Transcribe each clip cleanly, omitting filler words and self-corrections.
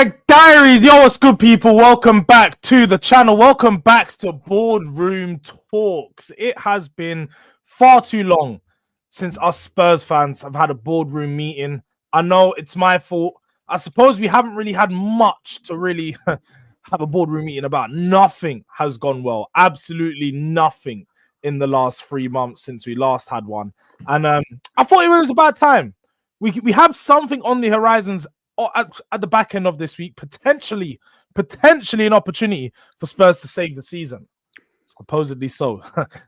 Durag Diaries, yo, what's good, people? Welcome back to the channel. Welcome back to Boardroom Talks. It has been far too long since us Spurs fans have had a boardroom meeting. I know it's my fault. I suppose we haven't really had much to really have a boardroom meeting about. Nothing has gone well. Absolutely nothing in the last 3 months since we last had one. And I thought it was about time. We have something on the horizons at the back end of this week, potentially an opportunity for Spurs to save the season. Supposedly so.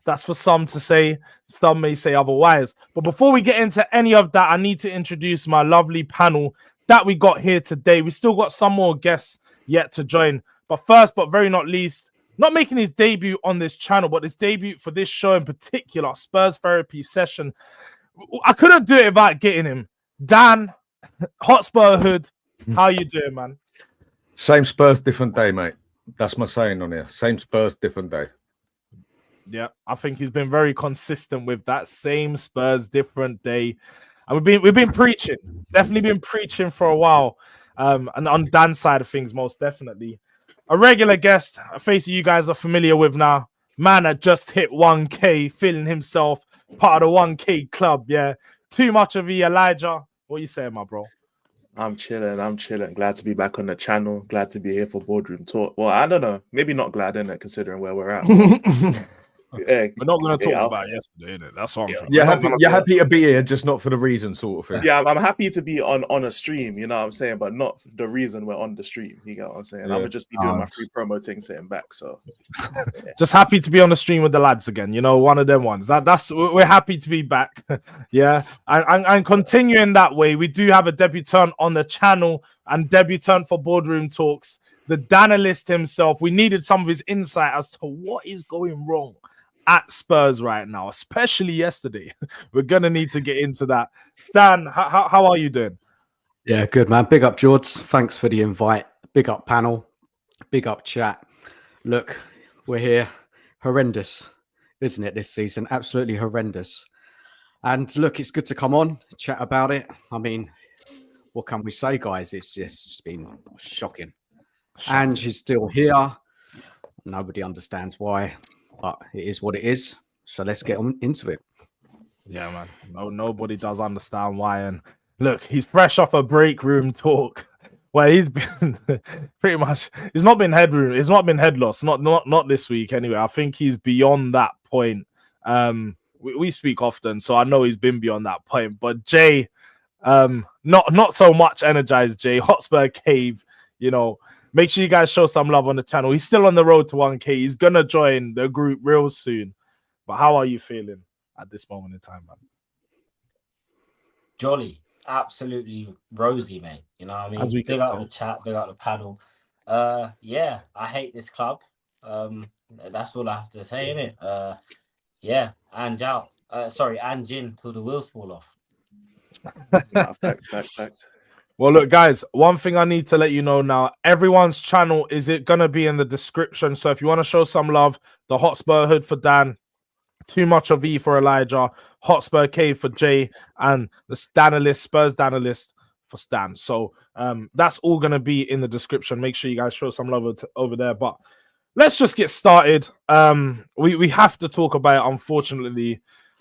That's for some to say. Some may say otherwise. But before we get into any of that, I need to introduce my lovely panel that we got here today. We still got some more guests yet to join. But first, but very not least, not making his debut on this channel, but his debut for this show in particular, Spurs Therapy Session. I couldn't do it without getting him. Dan, Hotspur Hood, how you doing, man? Same Spurs, different day, mate. That's my saying on here. Same Spurs, different day. Yeah, I think he's been very consistent with that. Same Spurs, different day. And we've been preaching. Definitely been preaching for a while. And on Dan's side of things, most definitely. A regular guest, a face you guys are familiar with now. Man that just hit 1K, feeling himself part of the 1K club. Yeah. Too much of the Elijah. What you saying, my bro? I'm chilling. Glad to be back on the channel. Glad to be here for Boardroom Talk. Well, I don't know. Maybe not glad, innit, considering where we're at. Yeah, we're not going to talk about yesterday, innit? That's what I'm thinking. You're happy to be here, just not for the reason, sort of thing. Yeah, I'm happy to be on a stream, you know what I'm saying, but not the reason we're on the stream. You get what I'm saying? Yeah. I'm gonna just be doing my free promo thing, sitting back. So, yeah. Just happy to be on the stream with the lads again. You know, one of them ones. That's we're happy to be back. Yeah, and continuing that way, we do have a debutant on the channel and debutant for Boardroom Talks. The Danalist himself. We needed some of his insight as to what is going wrong at Spurs right now, especially yesterday. We're gonna need to get into that. Dan, how are you doing? Yeah, good, man. Big up, Jords. Thanks for the invite. Big up, panel. Big up, chat. Look, we're here. Horrendous, isn't it, this season? Absolutely horrendous. And look, it's good to come on, chat about it. I mean, what can we say, guys? It's just been shocking. Ange is still here. Nobody understands why, but it is what it is. So let's get on into it. Yeah, man. Nobody does understand why. And look, he's fresh off a break room talk where he's been pretty much. He's not been he's not been head loss. Not this week anyway. I think he's beyond that point. We speak often, so I know he's been beyond that point. But Jay, not so much energized. Jay Hotspur Cave, you know. Make sure you guys show some love on the channel. He's still on the road to 1K. He's gonna join the group real soon. But how are you feeling at this moment in time, man? Jolly, absolutely rosy, mate. You know what I mean? As we big out the chat, big out the panel. Yeah, I hate this club. That's all I have to say, innit? Yeah, Ange out. Ange in till the wheels fall off. Facts. Well, look, guys, one thing I need to let you know now, everyone's channel is going to be in the description. So if you want to show some love, the Hotspur Hood for Dan, Too Much of E for Elijah, Hotspur Cave for Jay, and the Stanalist, Spurs Danalist for Stan. So that's all going to be in the description. Make sure you guys show some love over there. But let's just get started. We have to talk about it, unfortunately,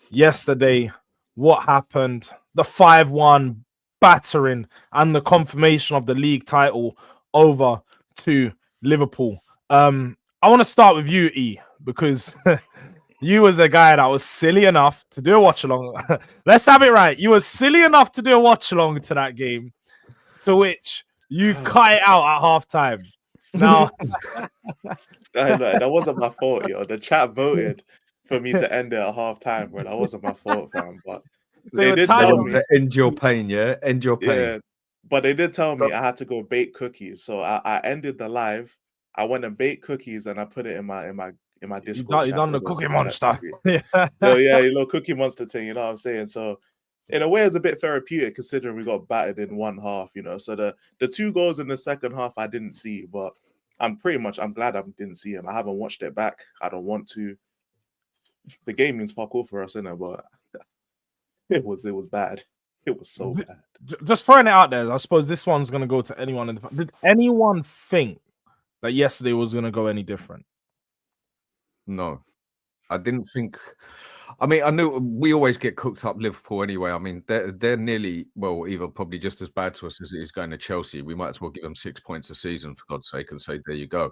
yesterday, what happened, the 5-1 battering and the confirmation of the league title over to Liverpool. I want to start with you, E, because you was the guy that was silly enough to do a watch along. Let's have it right. You were silly enough to do a watch along to that game, to which you cut it out at halftime. Now, that wasn't my fault, yo. The chat voted for me to end it at halftime, bro. That wasn't my fault, fam. But they did tell me to end your pain, yeah. End your pain. Yeah, but they did tell me I had to go bake cookies, so I ended the live. I went and baked cookies and I put it in my Discord. You done the Cookie Monster. Yeah, a little Cookie Monster thing. You know what I'm saying? So in a way, it's a bit therapeutic considering we got battered in one half. You know, so the 2 goals in the second half I didn't see, but I'm glad I didn't see him. I haven't watched it back. I don't want to. The game means fuck all for us, innit? But it was bad. It was so Th- bad. Just throwing it out there, I suppose this one's going to go to anyone. Did anyone think that yesterday was going to go any different? No, I didn't think. I mean, I knew we always get cooked up Liverpool anyway. I mean, they're nearly, well, either probably just as bad to us as it is going to Chelsea. We might as well give them 6 points a season, for God's sake, and say, there you go.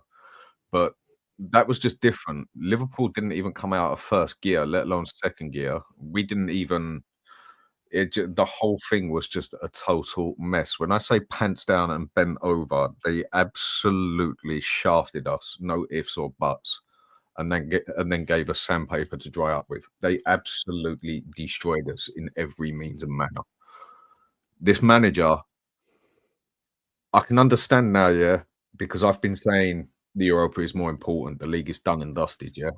But that was just different. Liverpool didn't even come out of first gear, let alone second gear. We didn't even. The whole thing was just a total mess. When I say pants down and bent over, they absolutely shafted us, no ifs or buts, and then gave us sandpaper to dry up with. They absolutely destroyed us in every means and manner. This manager, I can understand now, yeah, because I've been saying the Europa is more important. The league is done and dusted, yeah.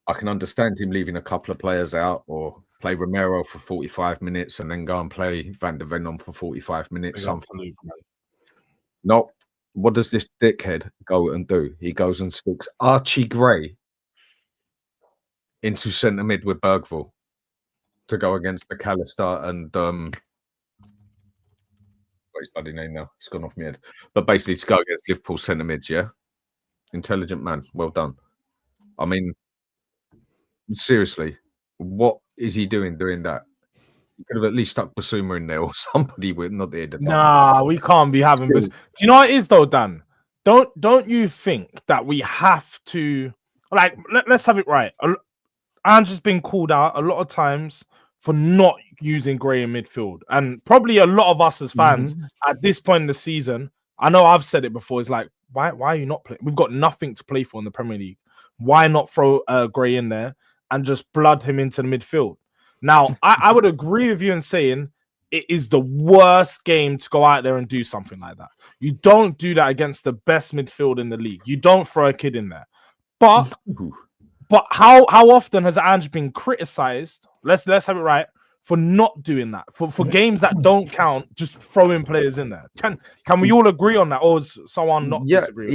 I can understand him leaving a couple of players out or play Romero for 45 minutes and then go and play Van der Ven on for 45 minutes. No, what does this dickhead go and do? He goes and sticks Archie Gray into centre mid with Bergvall to go against McAllister and what's his bloody name now? It's gone off my head. But basically to go against Liverpool centre mids, yeah? Intelligent man. Well done. I mean, seriously, what is he doing that? You could have at least stuck Basuma in there or somebody with not the head. Nah, we can't be having this. Do you know what it is though, Dan? Don't you think that we have to let's have it right? Ange has been called out a lot of times for not using Gray in midfield, and probably a lot of us as fans at this point in the season. I know I've said it before. It's like, why are you not playing? We've got nothing to play for in the Premier League. Why not throw Gray in there and just blood him into the midfield? Now, I would agree with you in saying it is the worst game to go out there and do something like that. You don't do that against the best midfield in the league. You don't throw a kid in there. But how often has Ange been criticized? Let's have it right, for not doing that. For games that don't count, just throwing players in there. Can we all agree on that, or is someone not disagree?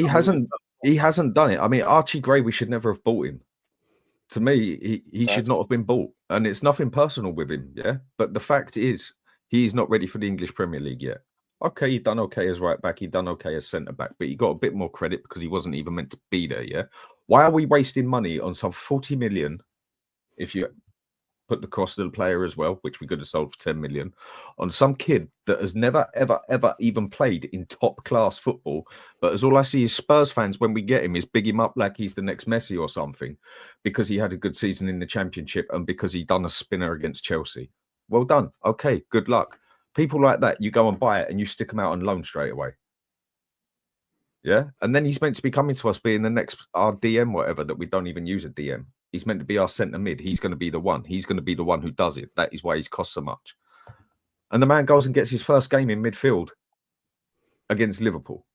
He hasn't done it. I mean, Archie Gray, we should never have bought him. To me, he should not have been bought. And it's nothing personal with him, yeah? But the fact is, he's not ready for the English Premier League yet. Okay, he done okay as right back. He done okay as centre back. But he got a bit more credit because he wasn't even meant to be there, yeah? Why are we wasting money on some 40 million if you put the cost of the player as well, which we could have sold for 10 million, on some kid that has never, ever, ever even played in top class football. But as all I see is Spurs fans, when we get him, is big him up like he's the next Messi or something because he had a good season in the Championship and because he done a spinner against Chelsea. Well done. Okay, good luck. People like that, you go and buy it and you stick them out on loan straight away. Yeah. And then he's meant to be coming to us being the next, our DM, whatever, that we don't even use a DM. He's meant to be our centre mid. He's going to be the one. He's going to be the one who does it. That is why he's cost so much. And the man goes and gets his first game in midfield against Liverpool.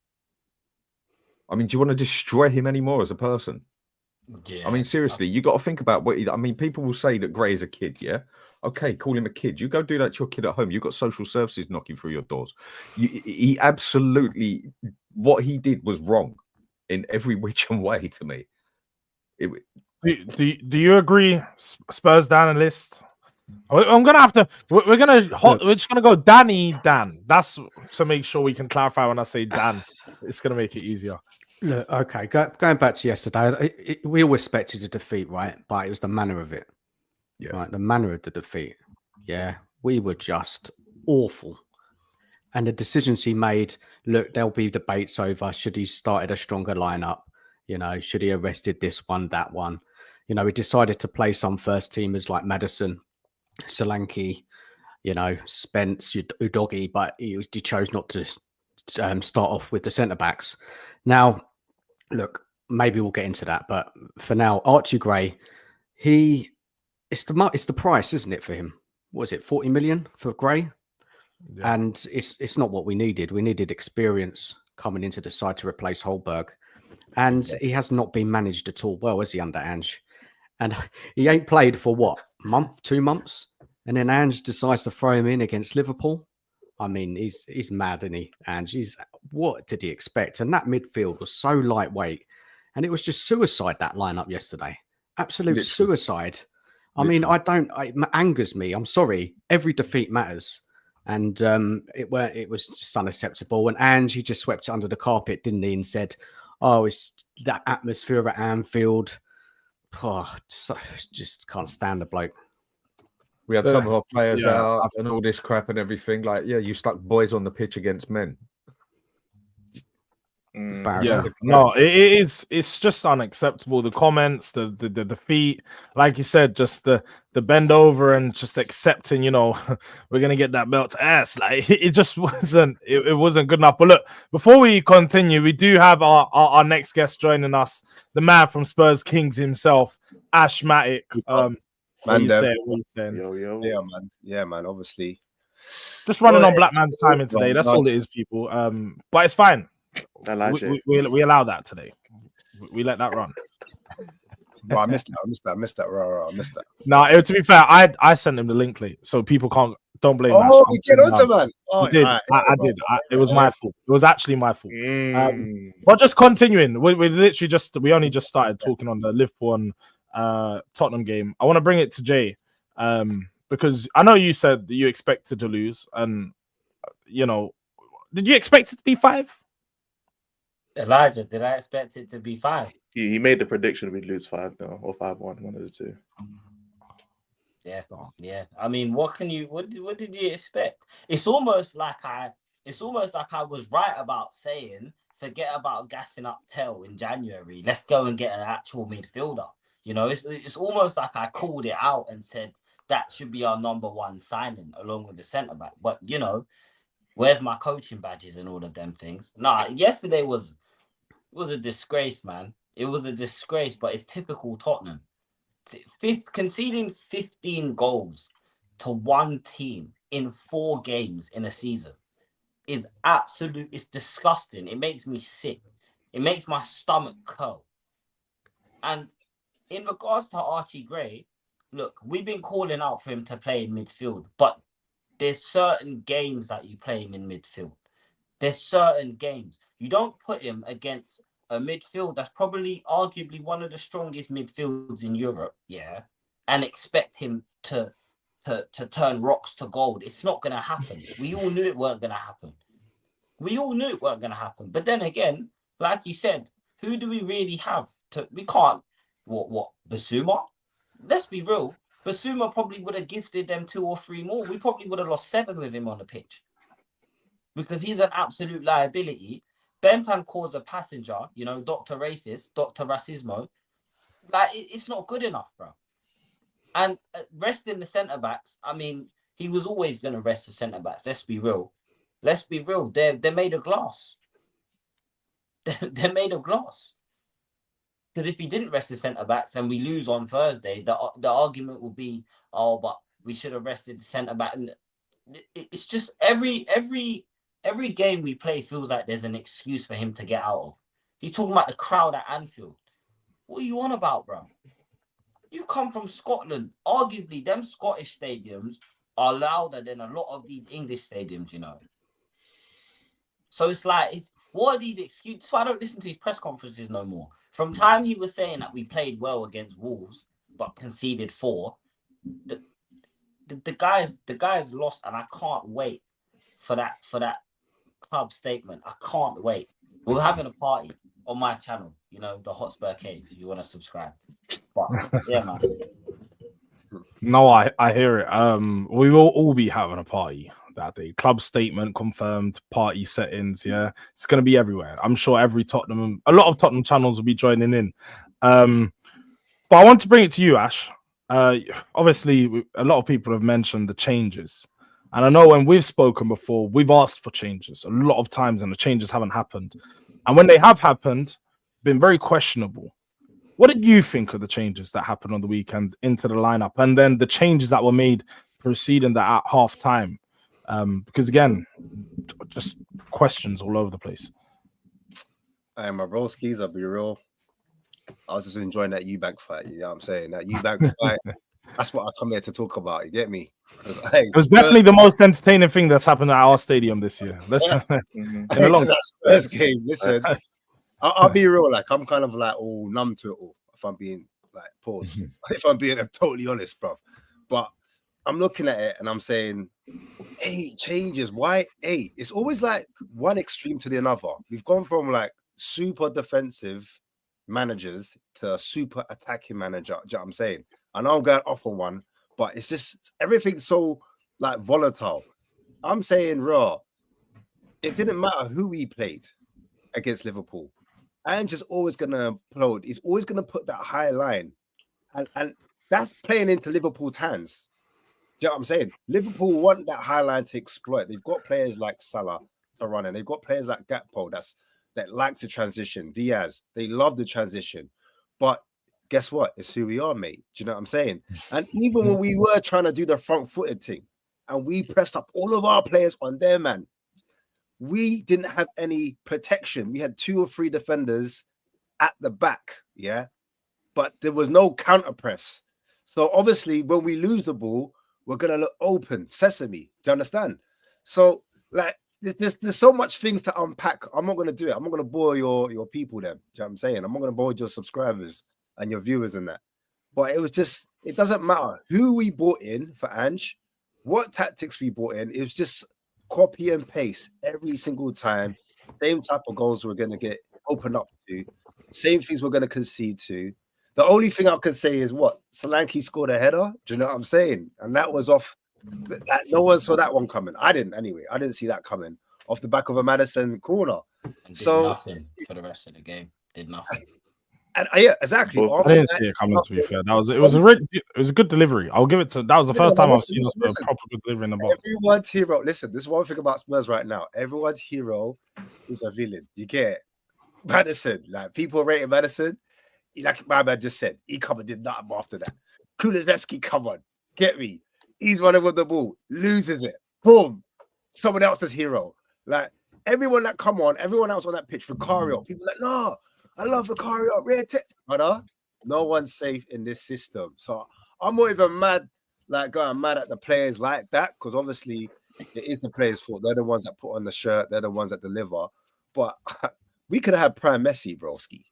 I mean, do you want to destroy him anymore as a person? Yeah. I mean, seriously, you got to think about what. I mean, people will say that Gray is a kid. Yeah. Okay, call him a kid. You go do that to your kid at home. You've got social services knocking through your doors. He absolutely, what he did was wrong in every which and way to me. Do you agree, Spurs down a list? I'm gonna have to. We're just gonna go Danny Dan. That's to make sure we can clarify when I say Dan. It's gonna make it easier. Look, okay. Going back to yesterday, we all expected a defeat, right? But it was the manner of it. Yeah. Right, the manner of the defeat. Yeah, we were just awful. And the decisions he made. Look, there'll be debates over should he started a stronger lineup. You know, should he arrested this one, that one? You know, he decided to play some first teamers like Maddison, Solanke, you know, Spence, Udogie, but he chose not to start off with the centre backs. Now, look, maybe we'll get into that, but for now, Archie Gray, it's the price, isn't it, for him? What is it, 40 million for Gray? Yeah. And it's not what we needed. We needed experience coming into the side to replace Holberg. And he has not been managed at all well, has he, under Ange? And he ain't played for what, month, 2 months? And then Ange decides to throw him in against Liverpool. I mean, he's mad, isn't he, Ange? What did he expect? And that midfield was so lightweight. And it was just suicide, that lineup yesterday. Absolute suicide. I mean, it angers me. I'm sorry. Every defeat matters. And it was just unacceptable. And Ange, he just swept it under the carpet, didn't he? And said, oh, it's that atmosphere at Anfield. Oh, just can't stand the bloke. We had some of our players out and all this crap and everything. Like, yeah, you stuck boys on the pitch against men. Yeah, no, it's just unacceptable. The comments, the defeat, like you said, just the bend over and just accepting, we're gonna get that belt to ass. Like it just wasn't good enough. But look, before we continue, we do have our next guest joining us, the man from Spurs Kings himself, Ash Matic. What are you saying? Yo. Yeah, man. Obviously, just running on Black Man's timing today. That's all it is, people. But it's fine. I like it. We allow that today. We let that run. Bro, I missed that. I missed that. No, to be fair, I sent him the link late, so people don't blame. Oh, you get onto man. Oh, I did. I did. It was my fault. It was actually my fault. But just continuing, we only just started talking on the Liverpool and Tottenham game. I want to bring it to Jay, because I know you said that you expected to lose, and did you expect it to be 5? Elijah, did I expect it to be 5? He made the prediction we'd lose 5-0 or 5-1, one of the two. Yeah. I mean, what did you expect? It's almost like I was right about saying, forget about gassing up Tel in January. Let's go and get an actual midfielder. It's almost like I called it out and said that should be our number 1 signing along with the centre back. But where's my coaching badges and all of them things? Nah, yesterday was a disgrace, man. It was a disgrace, but it's typical Tottenham. Conceding 15 goals to one team in 4 games in a season is it's disgusting. It makes me sick. It makes my stomach curl. And in regards to Archie Gray, look, we've been calling out for him to play in midfield, but there's certain games that you play him in midfield. There's certain games. You don't put him against a midfield that's probably arguably one of the strongest midfields in Europe, and expect him to turn rocks to gold. It's not going to happen. We all knew it weren't going to happen. But then again, like you said, who do we really have? We can't. What? Basuma? Let's be real. Basuma probably would have gifted them 2 or 3 more. We probably would have lost 7 with him on the pitch because he's an absolute liability. Bentancur's a passenger, Dr. Racist, Dr. Racismo. Like, it's not good enough, bro. And resting the centre-backs, I mean, he was always going to rest the centre-backs. Let's be real. They're made of glass. They're made of glass. Because if he didn't rest the centre-backs and we lose on Thursday, the argument will be, oh, but we should have rested the centre-back. And it's just every game we play feels like there's an excuse for him to get out of. He's talking about the crowd at Anfield. What are you on about, bro? You've come from Scotland. Arguably, them Scottish stadiums are louder than a lot of these English stadiums, So it's like, what are these excuses? That's why I don't listen to his press conferences no more. From time he was saying that we played well against Wolves, but conceded 4, the guy's lost, and I can't wait for that club statement. I can't wait. We're having a party on my channel, the Hotspur Cave, if you want to subscribe. But yeah, man. No, I hear it. We will all be having a party that day. Club statement confirmed, party settings. Yeah, it's going to be everywhere. I'm sure a lot of Tottenham channels will be joining in. But I want to bring it to you, Ash. Obviously, a lot of people have mentioned the changes. And I know when we've spoken before, we've asked for changes a lot of times and the changes haven't happened. And when they have happened, been very questionable. What did you think of the changes that happened on the weekend into the lineup? And then the changes that were made preceding that at half time? Because again, just questions all over the place. My broskies, I'll be real. I was just enjoying that Eubank fight. You know what I'm saying? That Eubank fight. That's what I come here to talk about. You get me? It was definitely the most entertaining thing that's happened at our stadium this year. In a long Spurs game. Listen, I'll be real. Like, I'm kind of like all numb to it all. If I'm being Like, pause. If I'm being totally honest, bro. But I'm looking at it and I'm saying, 8 changes. Why 8? It's always like one extreme to the another. We've gone from like super defensive managers to a super attacking manager. Do you know what I'm saying? I know I'm going off on one, but it's just everything's so like volatile. I'm saying raw. It didn't matter who we played against Liverpool. Ange is always gonna upload. He's always gonna put that high line, and that's playing into Liverpool's hands. Do you know what I'm saying? Liverpool want that high line to exploit. They've got players like Salah to run, and they've got players like Gakpo that likes the transition. Diaz, they love the transition. But guess what? It's who we are, mate. Do you know what I'm saying? And even when we were trying to do the front-footed thing, and we pressed up all of our players on their man, we didn't have any protection. We had 2 or 3 defenders at the back, yeah? But there was no counter press. So obviously, when we lose the ball, we're going to look open, sesame. Do you understand? So, like, there's so much things to unpack. I'm not going to do it. I'm not going to bore your people then. Do you know what I'm saying? I'm not going to bore your subscribers and your viewers and that. But it was just, it doesn't matter who we brought in for Ange, what tactics we brought in. It was just copy and paste every single time. Same type of goals we're going to get opened up to. Same things we're going to concede to. The only thing I can say is what? Solanke scored a header. Do you know what I'm saying? And that was off. No one saw that one coming. I didn't anyway. I didn't see that coming off the back of a Madison corner. And So nothing for the rest of the game. Did nothing. And yeah, exactly. Well, I didn't see it coming. To be fair, it was a good delivery. I'll give it to. That was the first time I've seen a proper good delivery in the box. Everyone's hero. Listen, this is one thing about Spurs right now. Everyone's hero is a villain. You get it? Madison. Like people rating Madison. Like my man just said, he come and did nothing after that. Kulusevski, come on, get me. He's running with the ball, loses it. Boom. Someone else's hero. Like everyone that come on, everyone else on that pitch, Vicario, people like, no, I love Vicario. Brother, no one's safe in this system. So I'm not even mad, like going mad at the players like that, because obviously it is the players' fault. They're the ones that put on the shirt, they're the ones that deliver. But we could have had Prime Messi, broski,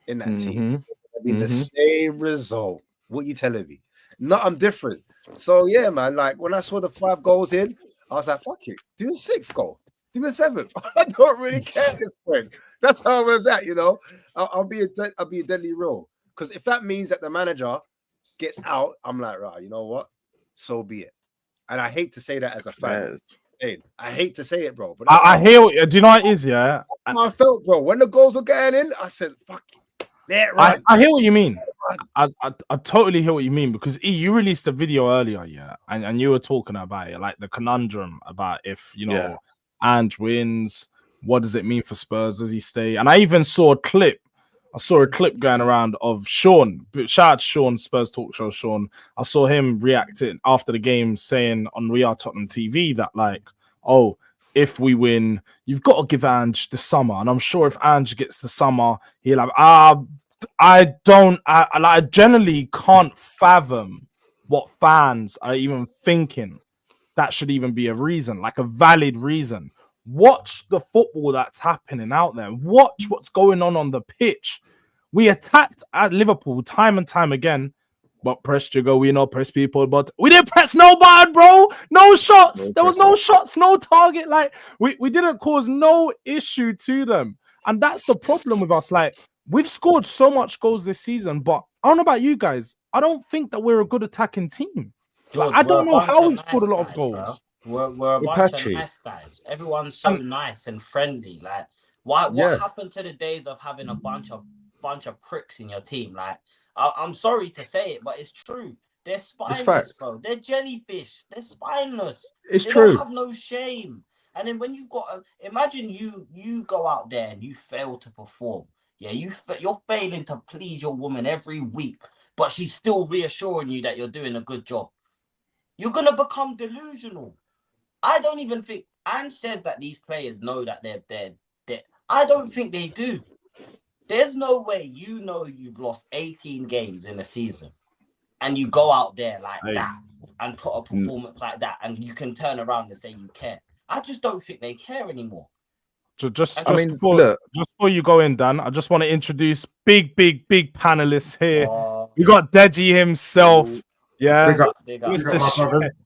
in that team. It'd be the same result. What you telling me? No, I'm different. So yeah, man. Like when I saw the 5 goals in, I was like, "Fuck it, do the 6th goal, do the 7th." I don't really care at this point. That's how I was at, you know. I'll be a deadly real, because if that means that the manager gets out, I'm like, right, you know what? So be it. And I hate to say that as a fan. Hey, I hate to say it, bro. But I hear. Do you know what it is? Yeah, I felt, bro. When the goals were going in, I said, "Fuck it." Right. I hear what you mean. I totally hear what you mean, because you released a video earlier, yeah, and you were talking about it, like the conundrum about if Ange wins, what does it mean for Spurs? Does he stay? And I even saw a clip. I saw a clip going around of Sean. Shout out to Sean, Spurs Talk Show Sean. I saw him reacting after the game, saying on We Are Tottenham TV that like, oh, if we win, you've got to give Ange the summer. And I'm sure if Ange gets the summer, he'll have. I generally can't fathom what fans are even thinking that should even be a reason, like a valid reason. Watch the football that's happening out there. Watch what's going on the pitch. We attacked at Liverpool time and time again, but press Jigger, we know press people, but we didn't press nobody, bro. No shots. There was no shots, no target. Like we didn't cause no issue to them. And that's the problem with us. Like we've scored so much goals this season, but I don't know about you guys. I don't think that we're a good attacking team. George, I don't know how we've scored a lot of goals. Bro. We're a bunch of nice guys. Everyone's so nice and friendly. Like, what happened to the days of having a bunch of pricks in your team? Like, I'm sorry to say it, but it's true. They're spineless, bro. They're jellyfish. They're spineless. It's they true. Don't have no shame. And then when you've got, imagine you go out there and you fail to perform. Yeah, you're failing to please your woman every week, but she's still reassuring you that you're doing a good job. You're gonna become delusional. I don't even think Ange says that these players know that they're dead. I don't think they do. There's no way you've lost 18 games in a season and you go out there like that and put a performance like that and you can turn around and say you care. I just don't think they care anymore. Just before you go in, Dan, I just want to introduce big panelists here. We got Deji himself. Yeah. Big up, Big up. big Mr. up my Sh- brothers.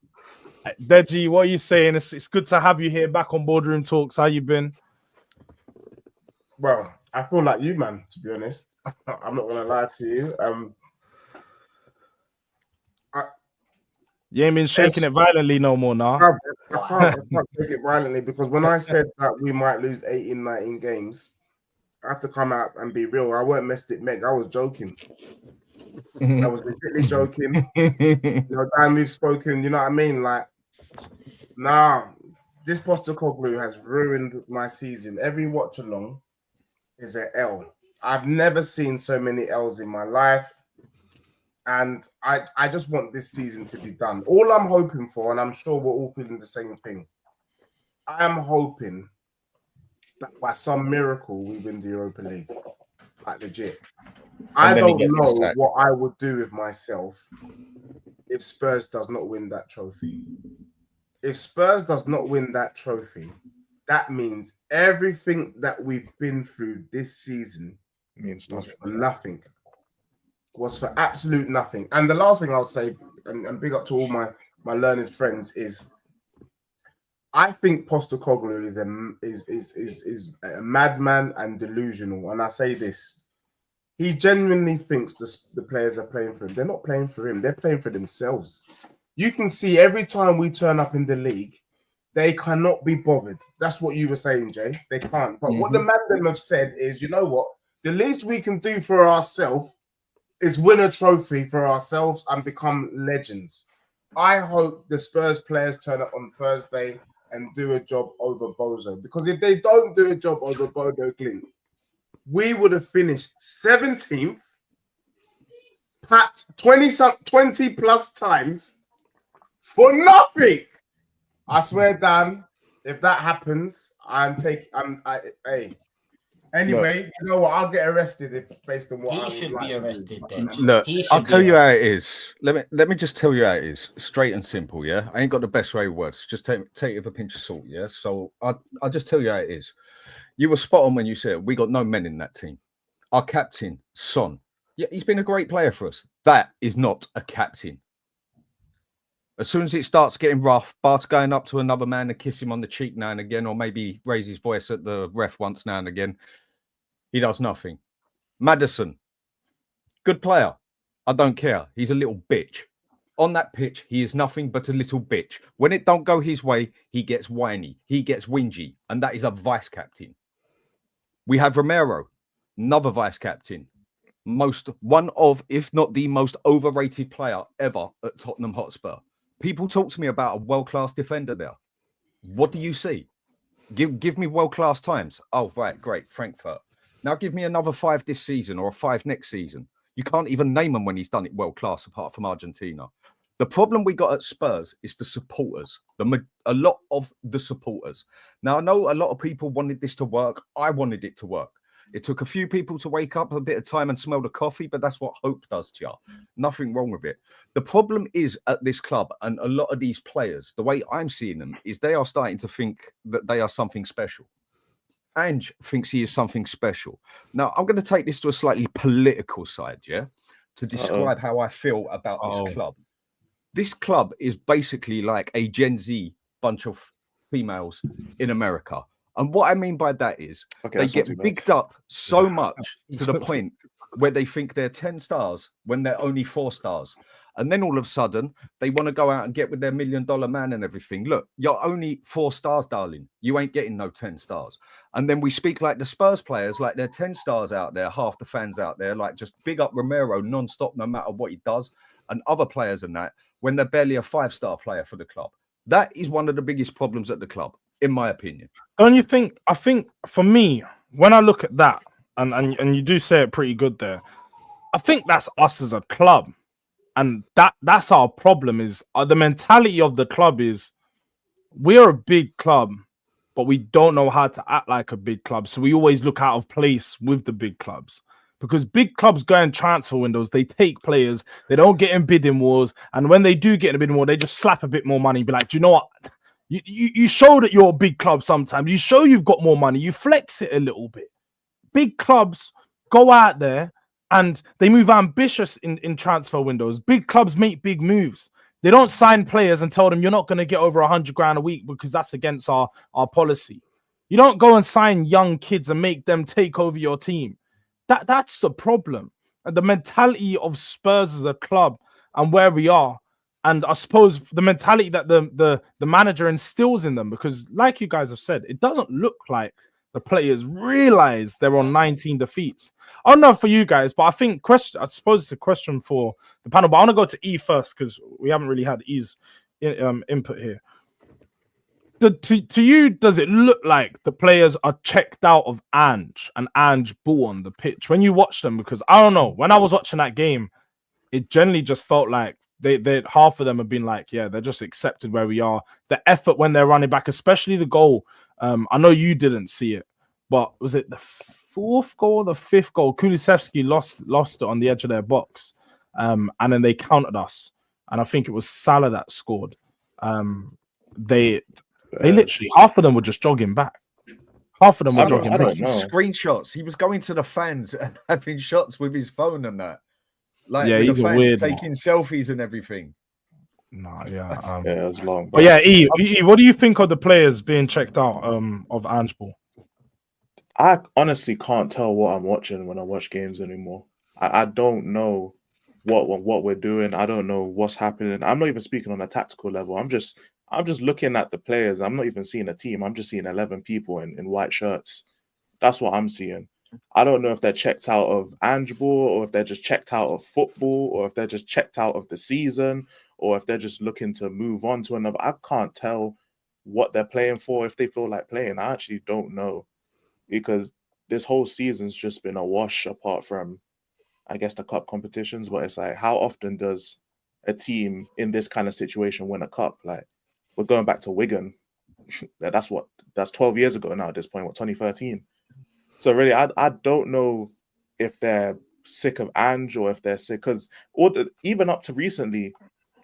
Deji, what are you saying? It's good to have you here back on Boardroom Talks. How you been? Well, I feel like you, man. To be honest, I'm not gonna lie to you. You ain't been shaking it violently no more now. I can't take it violently because when I said that we might lose 18, 19 games, I have to come out and be real. I weren't messed it, Meg. I was joking. I was legitimately joking. You know, Dan, we've spoken. You know what I mean? Like, nah, this Postecoglou has ruined my season. Every watch along is an L. I've never seen so many L's in my life. And I just want this season to be done. All I'm hoping for, and I'm sure we're all feeling the same thing, I am hoping that by some miracle we win the Europa League. Like legit. I don't know what I would do with myself if Spurs does not win that trophy. If Spurs does not win that trophy, that means everything that we've been through this season Means was nothing. for nothing. Was for absolute nothing. And the last thing I'll say, and big up to all my learned friends, is I think Postecoglou is a madman and delusional. And I say this, he genuinely thinks the players are playing for him. They're not playing for him. They're playing for themselves. You can see every time we turn up in the league, they cannot be bothered. That's what you were saying, Jay. They can't. But what the man them have said is, you know what? The least we can do for ourselves is win a trophy for ourselves and become legends. I hope the Spurs players turn up on Thursday and do a job over Bozo. Because if they don't do a job over Bodo Glimt, we would have finished 17th, packed 20 plus times for nothing. I swear, Dan, if that happens, hey. Anyway, you know what? I'll get arrested if based on what He I should would be like arrested to do. then. Look, He should I'll be tell you arrested. how it is. Let me just tell you how it is. Straight and simple, yeah. I ain't got the best way of words. Just take it with a pinch of salt, yeah. So I'll just tell you how it is. You were spot on when you said we got no men in that team. Our captain, Son, yeah, he's been a great player for us. That is not a captain. As soon as it starts getting rough, Bart going up to another man and kiss him on the cheek now and again, or maybe raise his voice at the ref once now and again, he does nothing. Maddison, good player. I don't care. He's a little bitch. On that pitch, he is nothing but a little bitch. When it don't go his way, he gets whiny. He gets whingy. And that is a vice captain. We have Romero, another vice captain. One of, if not the most overrated player ever at Tottenham Hotspur. People talk to me about a world-class defender there. What do you see? Give me world-class times. Oh, right, great. Frankfurt. Now give me another 5 this season or a 5 next season. You can't even name him when he's done it world-class apart from Argentina. The problem we got at Spurs is the supporters, a lot of the supporters. Now, I know a lot of people wanted this to work. I wanted it to work. It took a few people to wake up, a bit of time and smell the coffee, but that's what hope does to you. Nothing wrong with it. The problem is at this club and a lot of these players, the way I'm seeing them is they are starting to think that they are something special. Ange thinks he is something special. Now, I'm going to take this to a slightly political side, yeah, to describe how I feel about this club. This club is basically like a Gen Z bunch of females in America. And what I mean by that is they get bigged up so much to the point where they think they're 10 stars when they're only 4 stars. And then all of a sudden, they want to go out and get with their $1 million man and everything. Look, you're only 4 stars, darling. You ain't getting no 10 stars. And then we speak like the Spurs players, like they're 10 stars out there, half the fans out there, like just big up Romero non-stop, no matter what he does, and other players and that, when they're barely a 5-star player for the club. That is one of the biggest problems at the club, in my opinion. Don't you think? I think for me, when I look at that, and you do say it pretty good there, I think that's us as a club. And that's our problem is the mentality of the club is we're a big club, but we don't know how to act like a big club. So we always look out of place with the big clubs because big clubs go in transfer windows. They take players. They don't get in bidding wars. And when they do get in a bidding war, they just slap a bit more money. Be like, do you know what? You show that you're a big club sometimes. You show you've got more money. You flex it a little bit. Big clubs go out there And they move ambitious in transfer windows. Big clubs make big moves. They don't sign players and tell them you're not going to get over 100 grand a week because that's against our policy. You don't go and sign young kids and make them take over your team. That's the problem. And the mentality of Spurs as a club and where we are, and I suppose the mentality that the manager instills in them, because like you guys have said, it doesn't look like the players realize they're on 19 defeats. I don't know for you guys, but I suppose it's a question for the panel, but I want to go to E first because we haven't really had E's input here. To you, does it look like the players are checked out of Ange and Ange ball on the pitch when you watch them? Because I don't know, when I was watching that game, it generally just felt like they half of them have been like, yeah, they're just accepted where we are. The effort when they're running back, especially the goal. I know you didn't see it, but was it the fourth goal or the fifth goal? Kulusevski lost it on the edge of their box, and then they countered us. And I think it was Salah that scored. They literally, half of them were just jogging back. Half of them were jogging back. Screenshots. He was going to the fans and having shots with his phone and that. Like, yeah, he's a weird taking selfies and everything. No, yeah, it was long. But yeah, E, what do you think of the players being checked out of Ange ball? I honestly can't tell what I'm watching when I watch games anymore. I don't know what we're doing. I don't know what's happening. I'm not even speaking on a tactical level. I'm just looking at the players. I'm not even seeing a team. I'm just seeing 11 people in white shirts. That's what I'm seeing. I don't know if they're checked out of Ange ball, or if they're just checked out of football, or if they're just checked out of the season, or if they're just looking to move on to another. I can't tell what they're playing for, if they feel like playing. I actually don't know, because this whole season's just been a wash apart from, I guess, the cup competitions. But it's like, how often does a team in this kind of situation win a cup? Like, we're going back to Wigan. That's 12 years ago now at this point, 2013. So really, I don't know if they're sick of Ange or if they're sick, because even up to recently,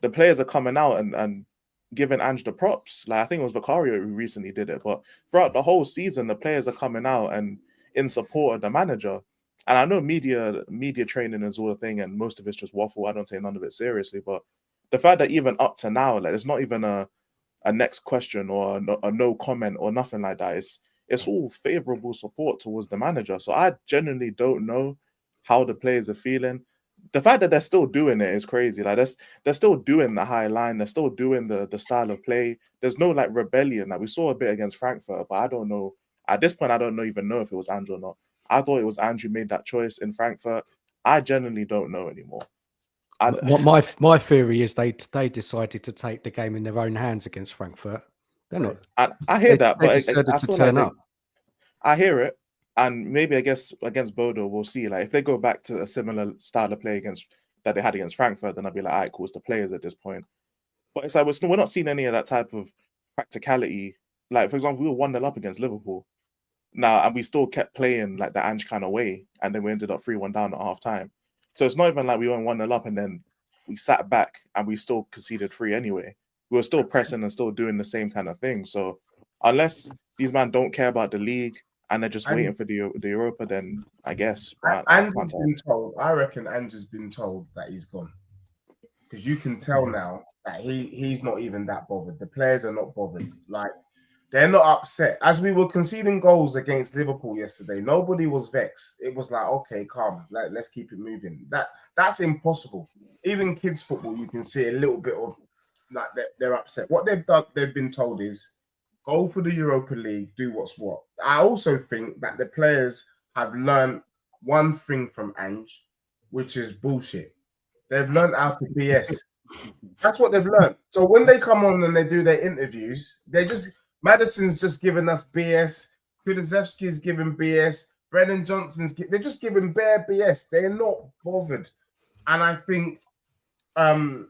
the players are coming out and giving Ange the props. Like, I think it was Vicario who recently did it, but throughout the whole season, the players are coming out and in support of the manager. And I know media training is all a thing, and most of it's just waffle. I don't take none of it seriously, but the fact that even up to now, like, it's not even a next question or a no comment or nothing like that. It's all favorable support towards the manager. So I genuinely don't know how the players are feeling. The fact that they're still doing it is crazy. Like, they're still doing the high line. They're still doing the style of play. There's no like rebellion. Like, we saw a bit against Frankfurt, but I don't know. At this point, I don't even know if it was Ange or not. I thought it was Ange who made that choice in Frankfurt. I genuinely don't know anymore. My theory is they decided to take the game in their own hands against Frankfurt. They're not. I hear that, but I feel turn up. I hear it, and maybe I guess against Bodo we'll see. Like, if they go back to a similar style of play that they had against Frankfurt, then I'd be like, all right, cool, it's the players at this point. But it's like we're not seeing any of that type of practicality. Like, for example, we were 1-0 up against Liverpool now, and we still kept playing like the Ange kind of way, and then we ended up 3-1 down at half time. So it's not even like we went 1-0 up and then we sat back and we still conceded 3 anyway. We were still pressing and still doing the same kind of thing. So unless these men don't care about the league and they're just waiting for the Europa, then I guess. I reckon Ange has been told that he's gone, because you can tell now that he's not even that bothered. The players are not bothered. Like, they're not upset. As we were conceding goals against Liverpool yesterday, nobody was vexed. It was like, okay, calm. Like, let's keep it moving. That's impossible. Even kids football, you can see a little bit of like they're upset. What they've been told is go for the Europa League, do what's what. I also think that the players have learned one thing from Ange, which is bullshit. They've learned how to BS. That's what they've learned. So when they come on and they do their interviews, Maddison's just giving us BS. Kulusevski's giving BS. Brennan Johnson's they're just giving bare BS. They're not bothered. And I think and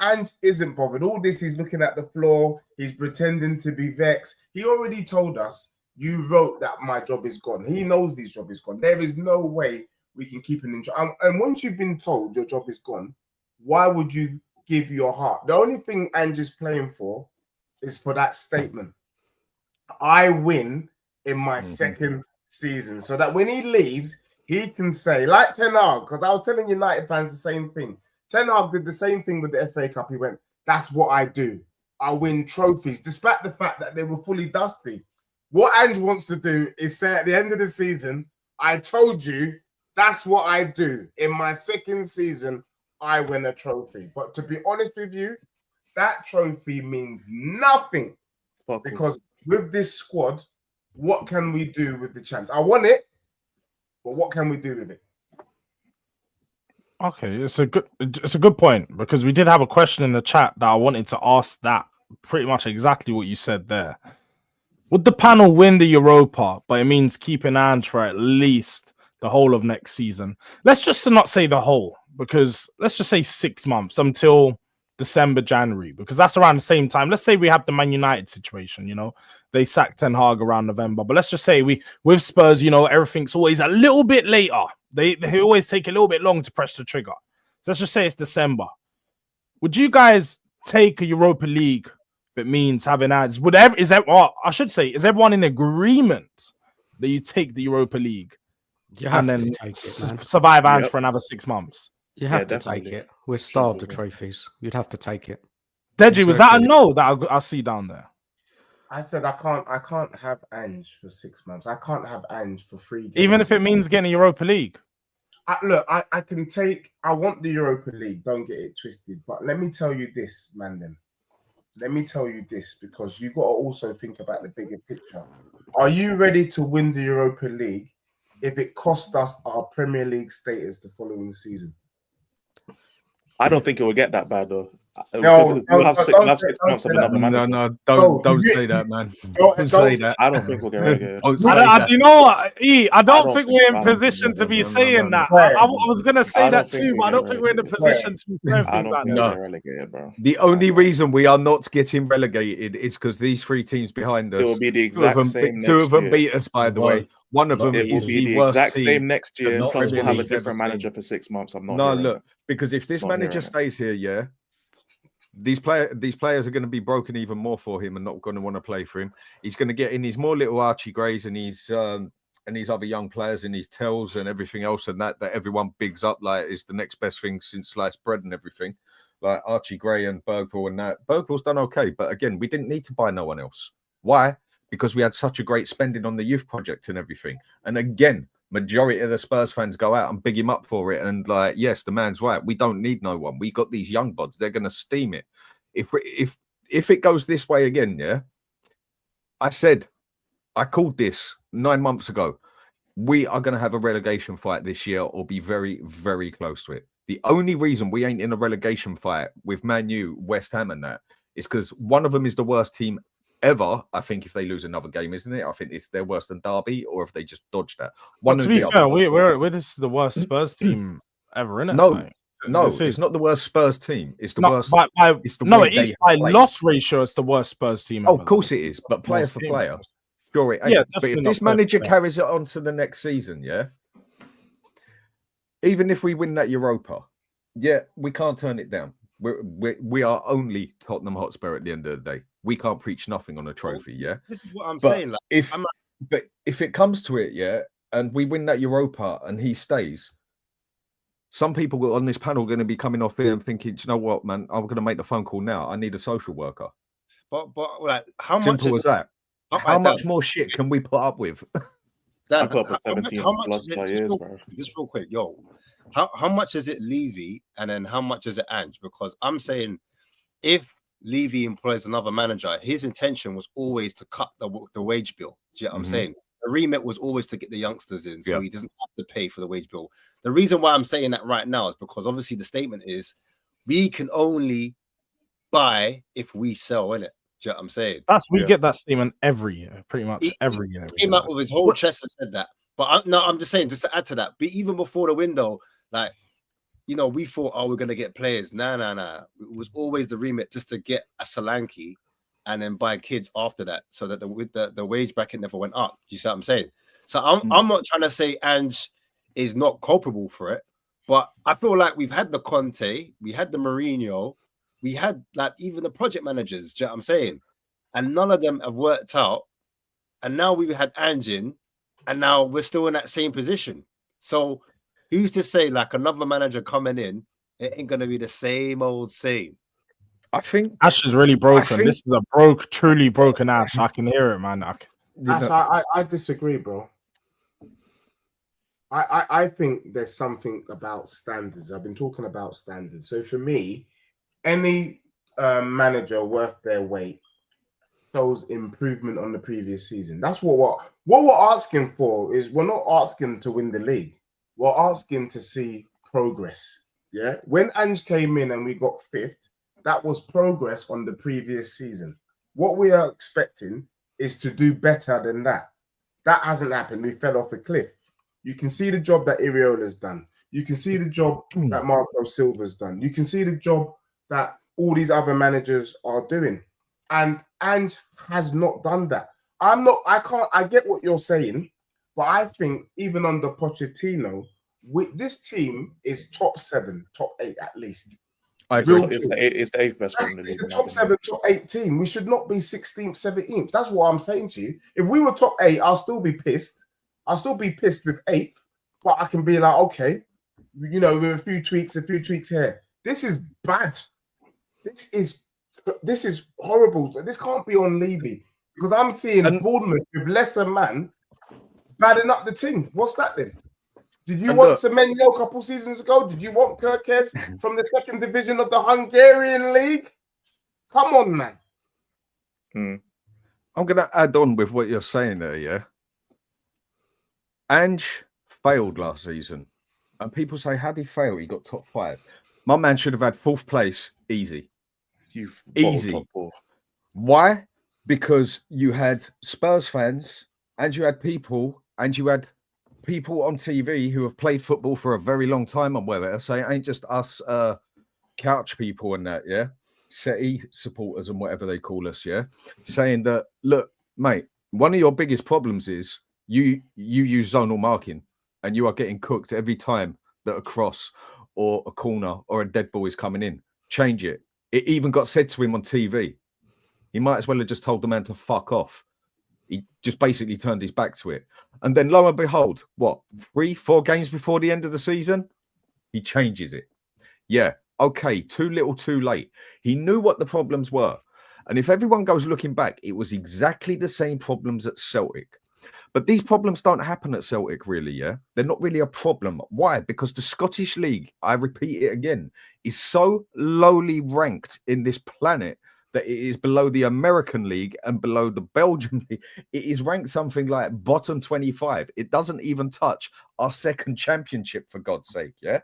Ange isn't bothered. All this, he's looking at the floor. He's pretending to be vexed. He already told us, you wrote that my job is gone. He knows his job is gone. There is no way we can keep him in job. And once you've been told your job is gone, why would you give your heart? The only thing Ange is playing for is for that statement. I win in my second season, so that when he leaves, he can say, like Ten Hag, because I was telling United fans the same thing. Ten Hag did the same thing with the FA Cup. He went, that's what I do. I win trophies, despite the fact that they were fully dusty. What Ange wants to do is say at the end of the season, I told you that's what I do. In my second season, I win a trophy. But to be honest with you, that trophy means nothing. Because with this squad, what can we do with the champs? I want it, but what can we do with it? Okay, it's a good point, because we did have a question in the chat that I wanted to ask, that pretty much exactly what you said there. Would the panel win the Europa, but it means keeping Ange for at least the whole of next season? Let's just not say the whole, because let's just say 6 months until December, January, because that's around the same time. Let's say we have the Man United situation, you know, they sacked Ten Hag around November, but let's just say with Spurs, you know, everything's always a little bit later. They always take a little bit long to press the trigger. So let's just say it's December. Would you guys take a Europa League if it means having ads? Is everyone in agreement that you take the Europa League and then survive Ange for another 6 months? You have to take it. We're starved of trophies. You'd have to take it. Deji, was that a no that I see down there? I said I can't have Ange for 6 months. I can't have Ange for 3 games. Even if it means getting a Europa League. I want the Europa League, don't get it twisted. But let me tell you this, Mandem. Let me tell you this, because you got to also think about the bigger picture. Are you ready to win the Europa League if it costs us our Premier League status the following season? I don't think it will get that bad though. No, we'll have 6 months of another manager. Don't say that, man. Don't say that. I don't think we'll get relegated. You know what, I don't think we're in position to be saying that. I was going to say that too, but I don't think we're in a position to be saying things like that. Relegated, bro. The only reason we are not getting relegated is because these 3 teams behind us, it will be the exact same. Two of them beat us, by the way. One of them is the worst exact team. Same next year. Plus, we'll have a different manager for 6 months. I'm not. No, look, because if this manager stays here, yeah, these players are going to be broken even more for him and not going to want to play for him. He's going to get in his more little Archie Grays and these other young players and his Tells and everything else, and that everyone bigs up like is the next best thing since sliced bread and everything. Like Archie Gray and Bergvall and that. Bergvall's done okay, but again, we didn't need to buy no one else. Why? Because we had such a great spending on the youth project and everything. And again, majority of the Spurs fans go out and big him up for it. And like, yes, the man's right. We don't need no one. We got these young buds. They're going to steam it. If it goes this way again, yeah, I called this 9 months ago. We are going to have a relegation fight this year or be very, very close to it. The only reason we ain't in a relegation fight with Man U, West Ham and that is because one of them is the worst team ever. I think if they lose another game, isn't it? I think it's their worse than Derby, or if they just dodge that. To be fair, we're this is the worst Spurs team ever, isn't it? No, it's not the worst Spurs team. It's the worst. By loss ratio, it's the worst Spurs team ever. Of course it is, but player for player, sure it ain't. Yeah, but if this manager carries it on to the next season, yeah, even if we win that Europa, yeah, we can't turn it down. We are only Tottenham Hotspur at the end of the day. We can't preach nothing on a trophy, yeah. This is what I'm saying. But if it comes to it, yeah, and we win that Europa and he stays, some people on this panel are going to be coming off here and thinking, do you know what, man? I'm going to make the phone call now. I need a social worker. But like, how simple much as that? How much more shit can we put up with? I put up 17 plus years, bro. Just real quick, yo. How much is it Levy and then how much is it Ange? Because I'm saying if Levy employs another manager, his intention was always to cut the wage bill. Do you know what I'm saying? The remit was always to get the youngsters in, so he doesn't have to pay for the wage bill. The reason why I'm saying that right now is because obviously the statement is we can only buy if we sell, innit? Do you know what I'm saying? We get that statement every year, pretty much every year. He came out with his whole chest and said that. But I'm just saying, just to add to that, but even before the window, like, you know, we thought, we're going to get players. Nah. It was always the remit just to get a Solanke and then buy kids after that so that the wage bracket never went up. Do you see what I'm saying? So I'm not trying to say Ange is not culpable for it, but I feel like we've had the Conte, we had the Mourinho, we had like even the project managers, do you know what I'm saying? And none of them have worked out. And now we've had Ange in, and now we're still in that same position. So who's to say, like, another manager coming in, it ain't gonna be the same old same? I think Ash is really broken. think- This is a truly broken Ash. I can hear it, man. I disagree, bro. I think there's something about standards. I've been talking about standards. So for me, any manager worth their weight shows improvement on the previous season. That's what we're asking for. Is we're not asking to win the league. We're asking to see progress. Yeah. When Ange came in and we got 5th, that was progress on the previous season. What we are expecting is to do better than that. That hasn't happened. We fell off a cliff. You can see the job that Iriola's done. You can see the job that Marco Silva's done. You can see the job that all these other managers are doing. And Ange has not done that. I get what you're saying, but I think even under Pochettino, this team is top 7, top 8 at least. I agree. It's the 8th best one in the league. It's the top 7, top 8 team. We should not be 16th, 17th. That's what I'm saying to you. If we were top 8, I'll still be pissed. I'll still be pissed with 8th, but I can be like, okay, with a few tweaks here. This is bad. This is horrible. This can't be on Levy because I'm seeing Bournemouth with lesser man badding up the team. What's that then? Did you want Semenyo a couple seasons ago? Did you want Kirkes from the 2nd division of the Hungarian league? Come on, man. I'm going to add on with what you're saying there, yeah? Ange failed last season. And people say, how did he fail? He got top 5. My man should have had 4th place easy. Easy. Why? Because you had Spurs fans and you had people on TV who have played football for a very long time and whatever. So it ain't just us couch people and that, yeah? Saeed supporters and whatever they call us, yeah? Saying that, look, mate, one of your biggest problems is you use zonal marking and you are getting cooked every time that a cross or a corner or a dead ball is coming in. Change it. It even got said to him on TV. He might as well have just told the man to fuck off. He just basically turned his back to it. And then lo and behold, 3-4 games before the end of the season, he changes it. Yeah, okay, too little, too late. He knew what the problems were. And if everyone goes looking back, it was exactly the same problems at Celtic. But these problems don't happen at Celtic, really, yeah? They're not really a problem. Why? Because the Scottish League, I repeat it again, is so lowly ranked in this planet that it is below the American League and below the Belgian League. It is ranked something like bottom 25. It doesn't even touch our 2nd championship, for God's sake, yeah?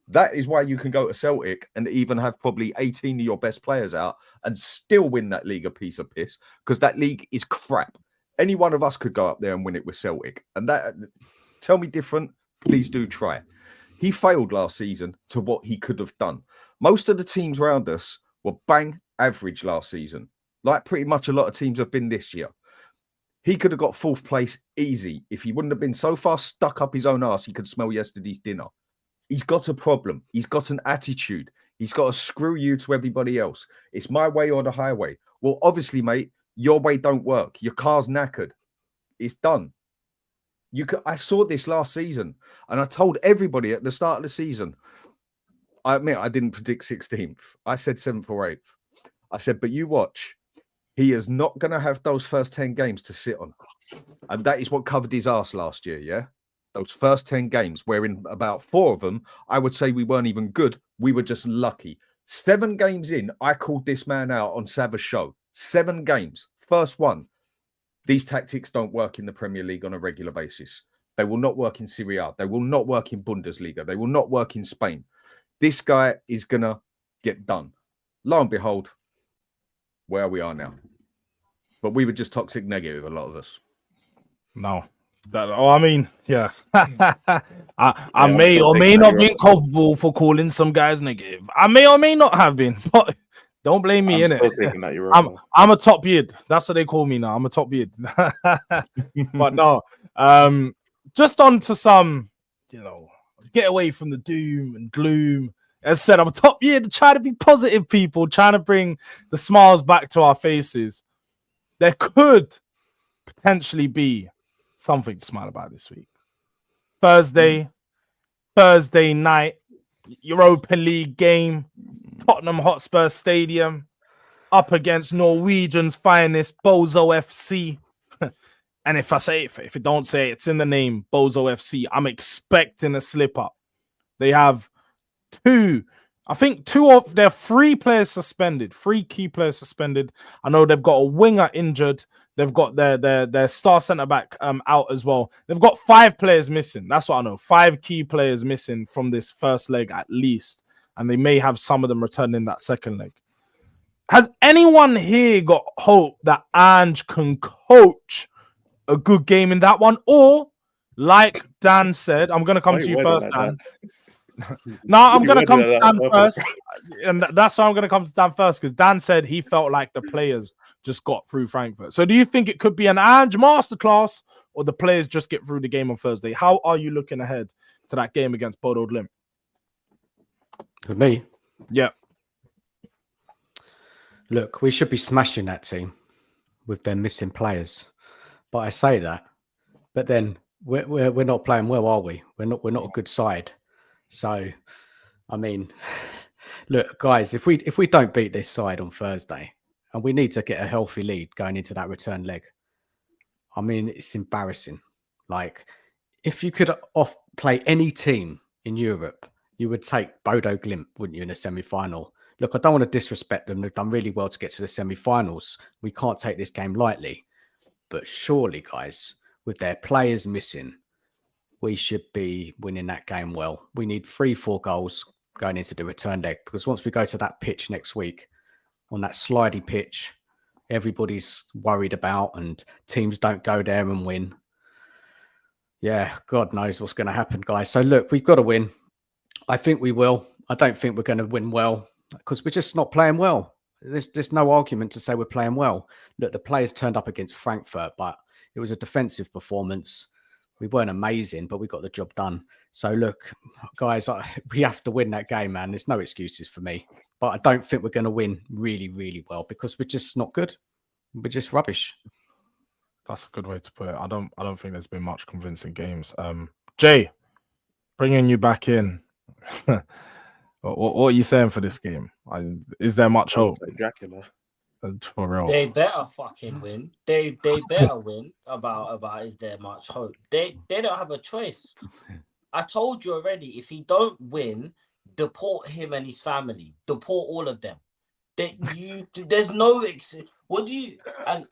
That is why you can go to Celtic and even have probably 18 of your best players out and still win that league a piece of piss, because that league is crap. Any one of us could go up there and win it with Celtic. And that, tell me different, please do try. He failed last season to what he could have done. Most of the teams around us were bang average last season, like pretty much a lot of teams have been this year. He could have got 4th place easy if he wouldn't have been so far stuck up his own arse he could smell yesterday's dinner. He's got a problem. He's got an attitude. He's got to screw you to everybody else. It's my way or the highway. Well, obviously, mate, your way don't work. Your car's knackered. It's done. I saw this last season, and I told everybody at the start of the season, I admit I didn't predict 16th. I said 7th or 8th. I said, but you watch. He is not going to have those first 10 games to sit on. And that is what covered his ass last year, yeah? Those first 10 games, wherein about 4 of them, I would say we weren't even good. We were just lucky. 7 games in, I called this man out on Sav's show. 7 games. First one. These tactics don't work in the Premier League on a regular basis. They will not work in Serie A. They will not work in Bundesliga. They will not work in Spain. This guy is going to get done. Lo and behold, where we are now. But we were just toxic negative, a lot of us. No. I mean, yeah. I may or may not be culpable for calling some guys negative. I may or may not have been, but don't blame me, innit? I'm a top beard. That's what they call me now. I'm a top beard. But no, just on to some, get away from the doom and gloom. As I said, I'm a top beard, trying to be positive people, trying to bring the smiles back to our faces. There could potentially be something to smile about this week. Thursday night, Europa League game, Tottenham Hotspur Stadium, up against Norwegian's finest, Bozo FC. And if it don't say it's in the name, Bozo FC, I'm expecting a slip up. They have two of their 3 players suspended, 3 key players suspended. I know they've got a winger injured. They've got their star centre back out as well. They've got 5 players missing. That's what I know. 5 key players missing from this first leg at least, and they may have some of them returning in that second leg. Has anyone here got hope that Ange can coach a good game in that one? Or, like Dan said, I'm going to come to you first, Dan. No, I'm going to come to Dan first. And that's why I'm going to come to Dan first, because Dan said he felt like the players just got through Frankfurt. So do you think it could be an Ange masterclass, or the players just get through the game on Thursday? How are you looking ahead to that game against Bodo Glimt? With me? Yeah. Look, we should be smashing that team with their missing players. But I say that, but then we're not playing well, are we? We're not a good side. So, I mean, look, guys, if we don't beat this side on Thursday, and we need to get a healthy lead going into that return leg, I mean, it's embarrassing. Like, if you could play any team in Europe, you would take Bodo Glimt, wouldn't you, in a semi-final? Look, I don't want to disrespect them. They've done really well to get to the semi-finals. We can't take this game lightly. But surely, guys, with their players missing, we should be winning that game well. We need 3-4 goals going into the return leg, because once we go to that pitch next week, on that slidey pitch, everybody's worried about, and teams don't go there and win. Yeah, God knows what's going to happen, guys. So look, we've got to win. I think we will. I don't think we're going to win well, because we're just not playing well. There's no argument to say we're playing well. Look, the players turned up against Frankfurt, but it was a defensive performance. We weren't amazing, but we got the job done. So look, guys, we have to win that game, man. There's no excuses for me. But I don't think we're going to win really, really well, because we're just not good. We're just rubbish. That's a good way to put it. I don't think there's been much convincing games. Jay, bringing you back in. What are you saying for this game? Is there much hope? Dracula. For real. They better fucking win. They better win. About is there much hope? They don't have a choice. I told you already. If he don't win, deport him and his family. Deport all of them. There's no what do you and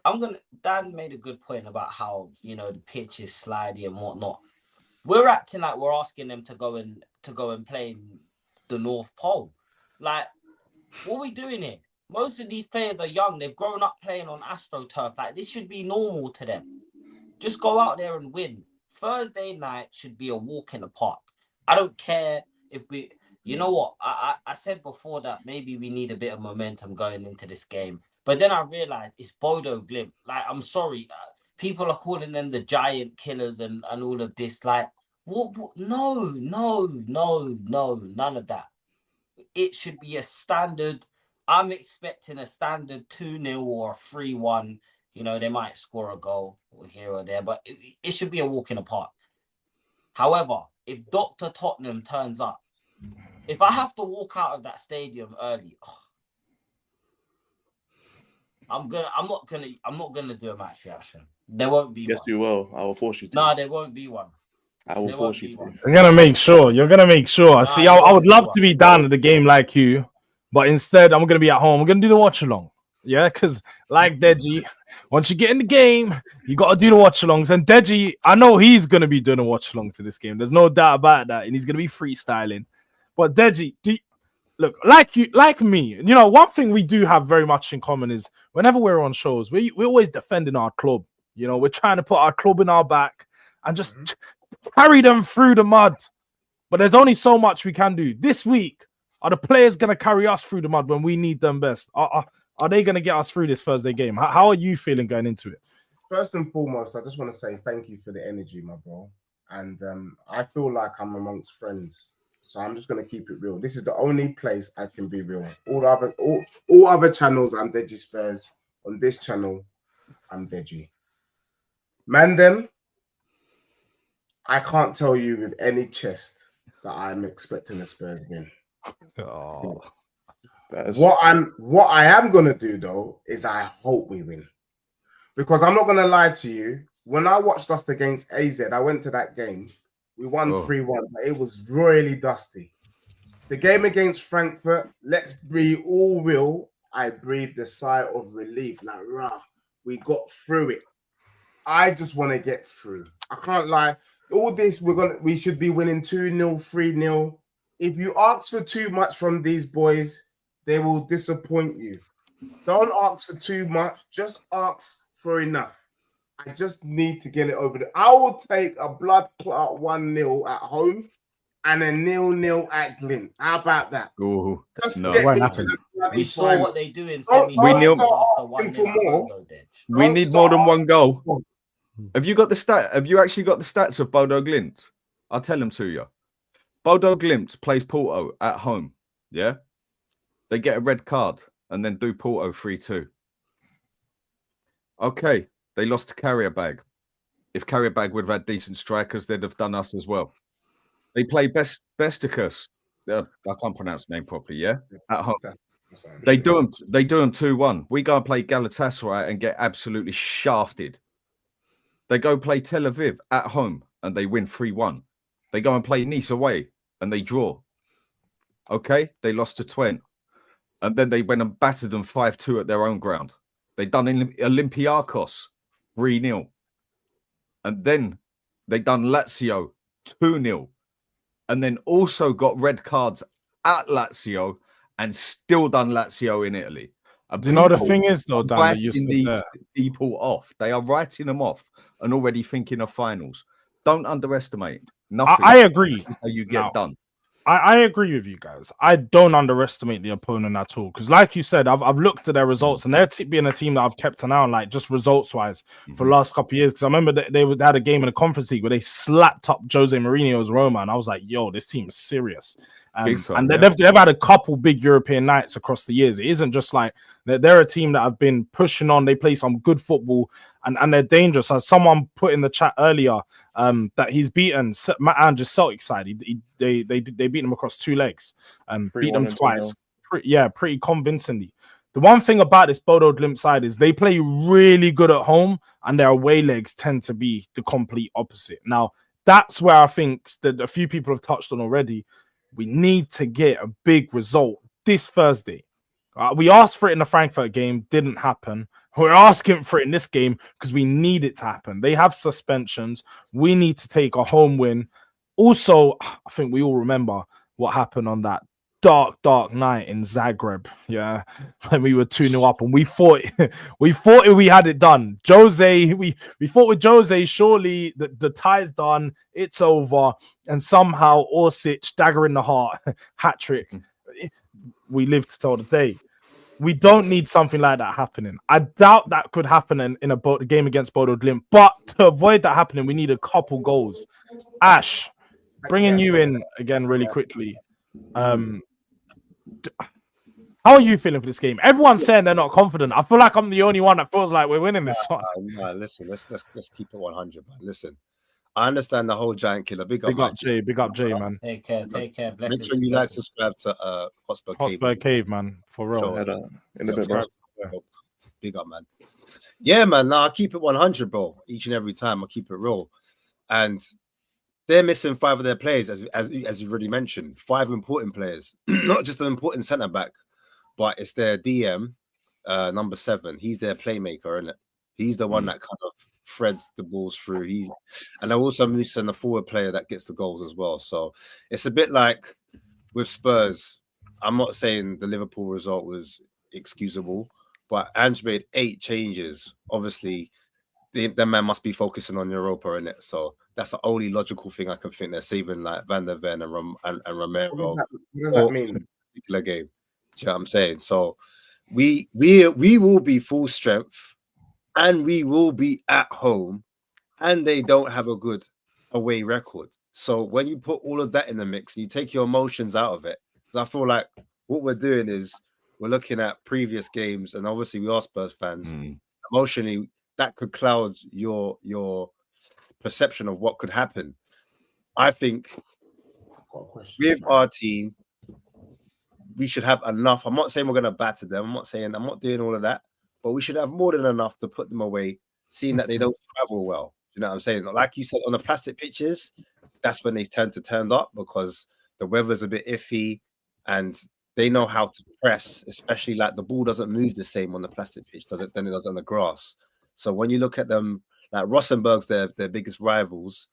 I'm gonna. Dan made a good point about how the pitch is slidey and whatnot. We're acting like we're asking them to go and play in the North Pole. Like, what are we doing here? Most of these players are young. They've grown up playing on AstroTurf. Like, this should be normal to them. Just go out there and win. Thursday night should be a walk in the park. I don't care if we... You know what? I said before that maybe we need a bit of momentum going into this game. But then I realized it's Bodo Glimt. Like, I'm sorry. People are calling them the giant killers and all of this. Like, what? No, none of that. It should be a standard. I'm expecting a standard 2-0 or a 3-1. They might score a goal here or there, but it should be a walk in the park. However, if Dr. Tottenham turns up, if I have to walk out of that stadium early, I'm not gonna do a match reaction. There won't be one. Yes, you will. I will force you to. No, there won't be one. I will force you to. You're gonna make sure. See, I would love to be down at the game like you, but instead I'm gonna be at home. I'm gonna do the watch along. Yeah, because like Deji, once you get in the game, you gotta do the watch alongs. And Deji, I know he's gonna be doing a watch along to this game. There's no doubt about that, and he's gonna be freestyling. But Deji, look, like me, one thing we do have very much in common is whenever we're on shows, we're always defending our club. We're trying to put our club in our back and just carry them through the mud. But there's only so much we can do. This week, are the players going to carry us through the mud when we need them best? Are they going to get us through this Thursday game? How are you feeling going into it? First and foremost, I just want to say thank you for the energy, my bro. And I feel like I'm amongst friends. So I'm just going to keep it real. This is the only place I can be real. All other channels, I'm Deji Spurs. On this channel, I'm Deji. Man, them, I can't tell you with any chest that I'm expecting a Spurs win. Oh, What I am gonna do though is I hope we win, because I'm not gonna lie to you. When I watched us against AZ, I went to that game. We won 3-1, but it was royally dusty. The game against Frankfurt, let's be all real. I breathed a sigh of relief, like rah, we got through it. I just want to get through. I can't lie. All this, we should be winning 2-0, 3-0. If you ask for too much from these boys, they will disappoint you. Don't ask for too much, just ask for enough. I just need to get it over there. I will take a blood clot 1-0 at home and a 0-0 at Glimt. How about that? Oh, Just no. get Won't me happen. to the bloody We saw final. what they do in Don't- semi. We knew- asking for more. We Don't need more than start one goal. asking. Have you got the stat? Have you actually got the stats of Bodo Glimt? I'll tell them to you. Bodo Glimt plays Porto at home. Yeah, they get a red card and then do Porto 3-2. Okay, they lost to Carrier Bag. If Carrier Bag would have had decent strikers, they'd have done us as well. They play Besticus. I can't pronounce the name properly. Yeah, at home. They do them 2-1. We go and play Galatasaray and get absolutely shafted. They go play Tel Aviv at home and they win 3-1. They go and play Nice away and they draw. Okay, they lost to Twente. And then they went and battered them 5-2 at their own ground. They done Olympiacos 3-0. And then they done Lazio 2-0. And then also got red cards at Lazio and still done Lazio in Italy. do you know the thing is though, Dan, that you said these there? people off. They are writing them off and already thinking of finals. Don't underestimate nothing. I agree. This is how you get done. I agree with you guys. I don't underestimate the opponent at all, because, like you said, I've looked at their results, and they're being a team that I've kept an eye on, like just results wise, for the last couple of years. Because I remember they had a game in the Conference League where they slapped up Jose Mourinho's Roma, and I was like, "Yo, this team is serious." And they've had a couple big European nights across the years. It isn't just like they're a team that have been pushing on. They play some good football, and they're dangerous. As someone put in the chat earlier, that he's beaten Ange's Celtic side. They beat them across 2 legs, beat them twice. Pretty convincingly. The one thing about this Bodo Glimt side is they play really good at home, and their away legs tend to be the complete opposite. Now, that's where I think that a few people have touched on already. We need to get a big result this Thursday. We asked for it in the Frankfurt game, didn't happen. We're asking for it in this game because we need it to happen. They have suspensions. We need to take a home win. Also, I think we all remember what happened on that dark night in Zagreb. Yeah, when we were 2-0 up and we thought we had it done. Jose, we thought with Jose, surely the tie's done, it's over, and somehow Orsic, dagger in the heart, hat trick. We live to tell the day. We don't need something like that happening. I doubt that could happen in a game against Bodo Glimt, but to avoid that happening, we need a couple goals. Ash, bringing you in again really quickly. How are you feeling for this game? Everyone's saying they're not confident. I feel like I'm the only one that feels like we're winning this one. Listen, let's keep it 100, man. Listen, I understand the whole giant killer. Big up Jay, man. Take care. Make sure you like, subscribe to Hotspur Cave, man. For real. Sure. In a bit, bro. Big up, man. Yeah, man. Nah, I keep it 100, bro. Each and every time, I keep it real. And they're missing 5 of their players, as you already mentioned. 5 important players, not just an important centre back, but it's their DM, number 7. He's their playmaker, isn't it? He's the one that kind of threads the balls through. And they're also missing a forward player that gets the goals as well. So it's a bit like with Spurs. I'm not saying the Liverpool result was excusable, but Ange made 8 changes. Obviously, the man must be focusing on Europa, in it. So that's the only logical thing I can think. They're saving like Van der Ven and Romero. What does that mean? Particular game. Do you know what I'm saying? So we will be full strength, and we will be at home, and they don't have a good away record. So when you put all of that in the mix, you take your emotions out of it. I feel like what we're doing is we're looking at previous games, and obviously we are Spurs fans. Emotionally, that could cloud your perception of what could happen. I think Got a question. with our team, we should have enough. I'm not saying we're going to batter them. I'm not doing all of that, but we should have more than enough to put them away, seeing that they don't travel well. You know what I'm saying? Like you said, on the plastic pitches, that's when they tend to turn up because the weather's a bit iffy and they know how to press, especially like the ball doesn't move the same on the plastic pitch than it does on the grass. So when you look at them, like Rosenberg's their biggest rivals,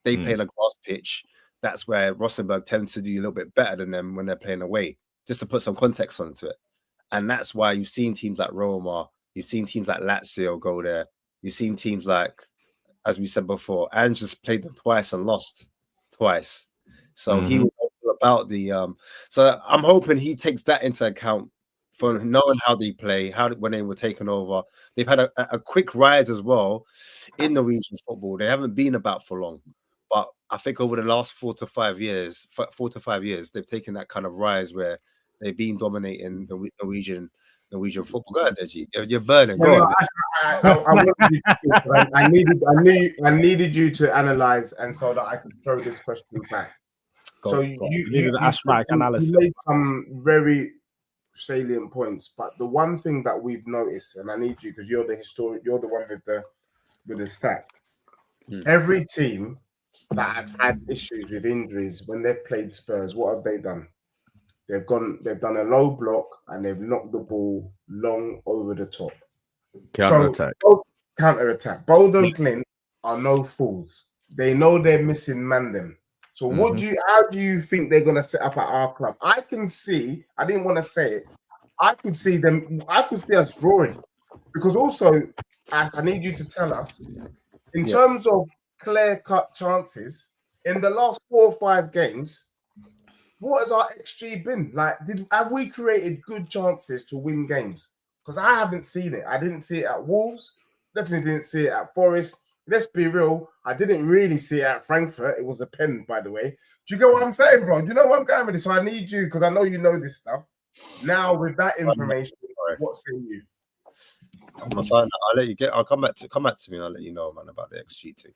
they play on a grass pitch. That's where Rosenberg tends to do a little bit better than them when they're playing away, just to put some context onto it. And that's why you've seen teams like Roma, you've seen teams like Lazio go there, you've seen teams like, as we said before, Ange just played them twice and lost twice. So he was all about the so I'm hoping he takes that into account for knowing how they play, when they were taken over. They've had a quick rise as well in Norwegian football. They haven't been about for long, but I think over the last 4 to 5 years, they've taken that kind of rise where they've been dominating the Norwegian football. Go ahead, Deji. You're burning. Go on. I needed you to analyze, and so that I could throw this question back. You made some very salient points, but the one thing that we've noticed, and I need you because you're the historian, you're the one with the stats. Every team that have had issues with injuries when they've played Spurs, what have they done? They've done a low block and they've knocked the ball long over the top. Counter attack. Bodo Glimt are no fools. They know they're missing Mandem. So how do you think they're gonna set up at our club? I can see, I didn't want to say it, I could see us drawing. Because also, Ash, I need you to tell us, in terms of clear-cut chances, in the last 4 or 5 games, what has our XG been? Like, have we created good chances to win games? Because I haven't seen it. I didn't see it at Wolves. Definitely didn't see it at Forest. Let's be real. I didn't really see it at Frankfurt. It was a pen, by the way. Do you get what I'm saying, bro? Do you know what I'm going with this? So I need you, because I know you know this stuff. Now, with that information, what say you? I'll let you get. I'll come back to me. And I'll let you know, man, about the XG too.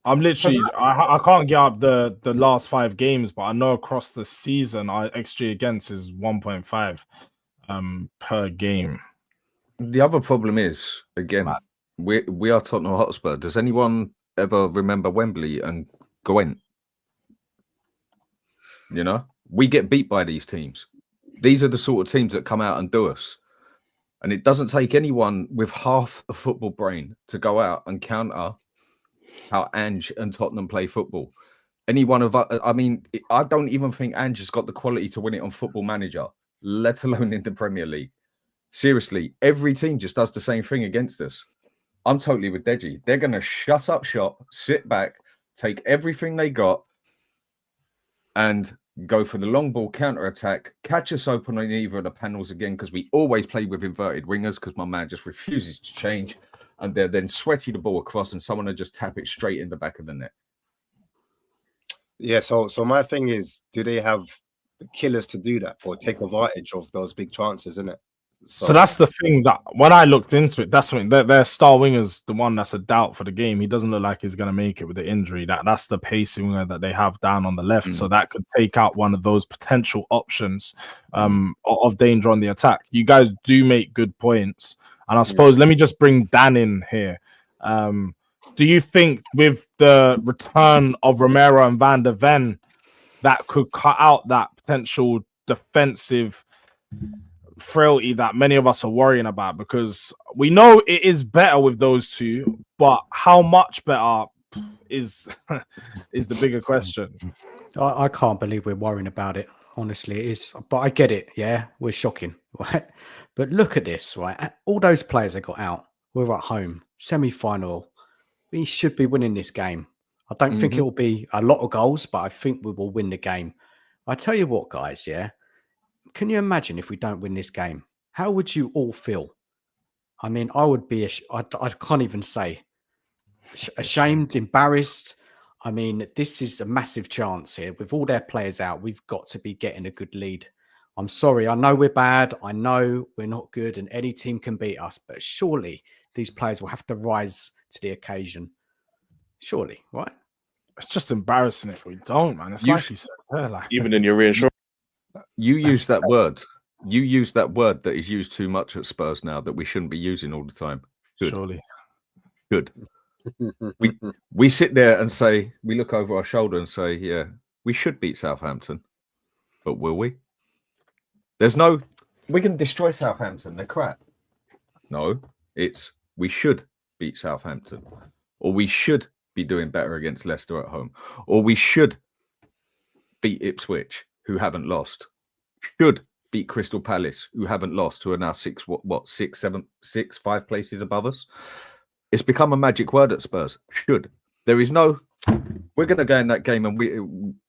I'm literally, I can't get up the last 5 games, but I know across the season, our XG against is 1.5 per game. The other problem is, again, we are Tottenham Hotspur. Does anyone ever remember Wembley and Gwent? You know, we get beat by these teams. These are the sort of teams that come out and do us. And it doesn't take anyone with half a football brain to go out and counter how Ange and Tottenham play football. Any one of us, I mean, I don't even think Ange has got the quality to win it on Football Manager, let alone in the Premier League. Seriously, every team just does the same thing against us. I'm totally with Deji. They're going to shut up shop, sit back, take everything they got, and go for the long ball counter-attack, catch us open on either of the panels again, because we always play with inverted wingers, because my man just refuses to change, and they're then sweaty the ball across, and someone will just tap it straight in the back of the net. Yeah, so my thing is, do they have the killers to do that, or take advantage of those big chances, isn't it? So that's the thing that when I looked into it, that's when their star winger's the one that's a doubt for the game. He doesn't look like he's going to make it with the injury. That's the pacing winger that they have down on the left. So that could take out one of those potential options of danger on the attack. You guys do make good points. And I suppose let me just bring Dan in here. Do you think with the return of Romero and Van der Ven, that could cut out that potential defensive frailty that many of us are worrying about? Because we know it is better with those two, but how much better is the bigger question. I can't believe we're worrying about it. Honestly, it is. But I get it. Yeah, we're shocking, right? But look at this, right? All those players that got out, we're at home, semi-final. We should be winning this game. I don't think it will be a lot of goals, but I think we will win the game. I tell you what, guys, yeah. Can you imagine if we don't win this game? How would you all feel? I mean, I would be, I can't even say, ashamed, embarrassed. I mean, this is a massive chance here. With all their players out, we've got to be getting a good lead. I'm sorry. I know we're bad. I know we're not good and any team can beat us. But surely these players will have to rise to the occasion. Surely, right? It's just embarrassing if we don't, man. It's like you said, like Even in your reassurance. You use that word. You use that word that is used too much at Spurs now that we shouldn't be using all the time. Good. Surely. Good. We sit there and say, we look over our shoulder and say, yeah, we should beat Southampton. But will we? There's no, we can destroy Southampton. They're crap. No, it's we should beat Southampton. Or we should be doing better against Leicester at home. Or we should beat Ipswich, who haven't lost. Should beat Crystal Palace, who haven't lost, who are now 5 places above us. It's become a magic word at Spurs. Should. There is no, we're going to go in that game and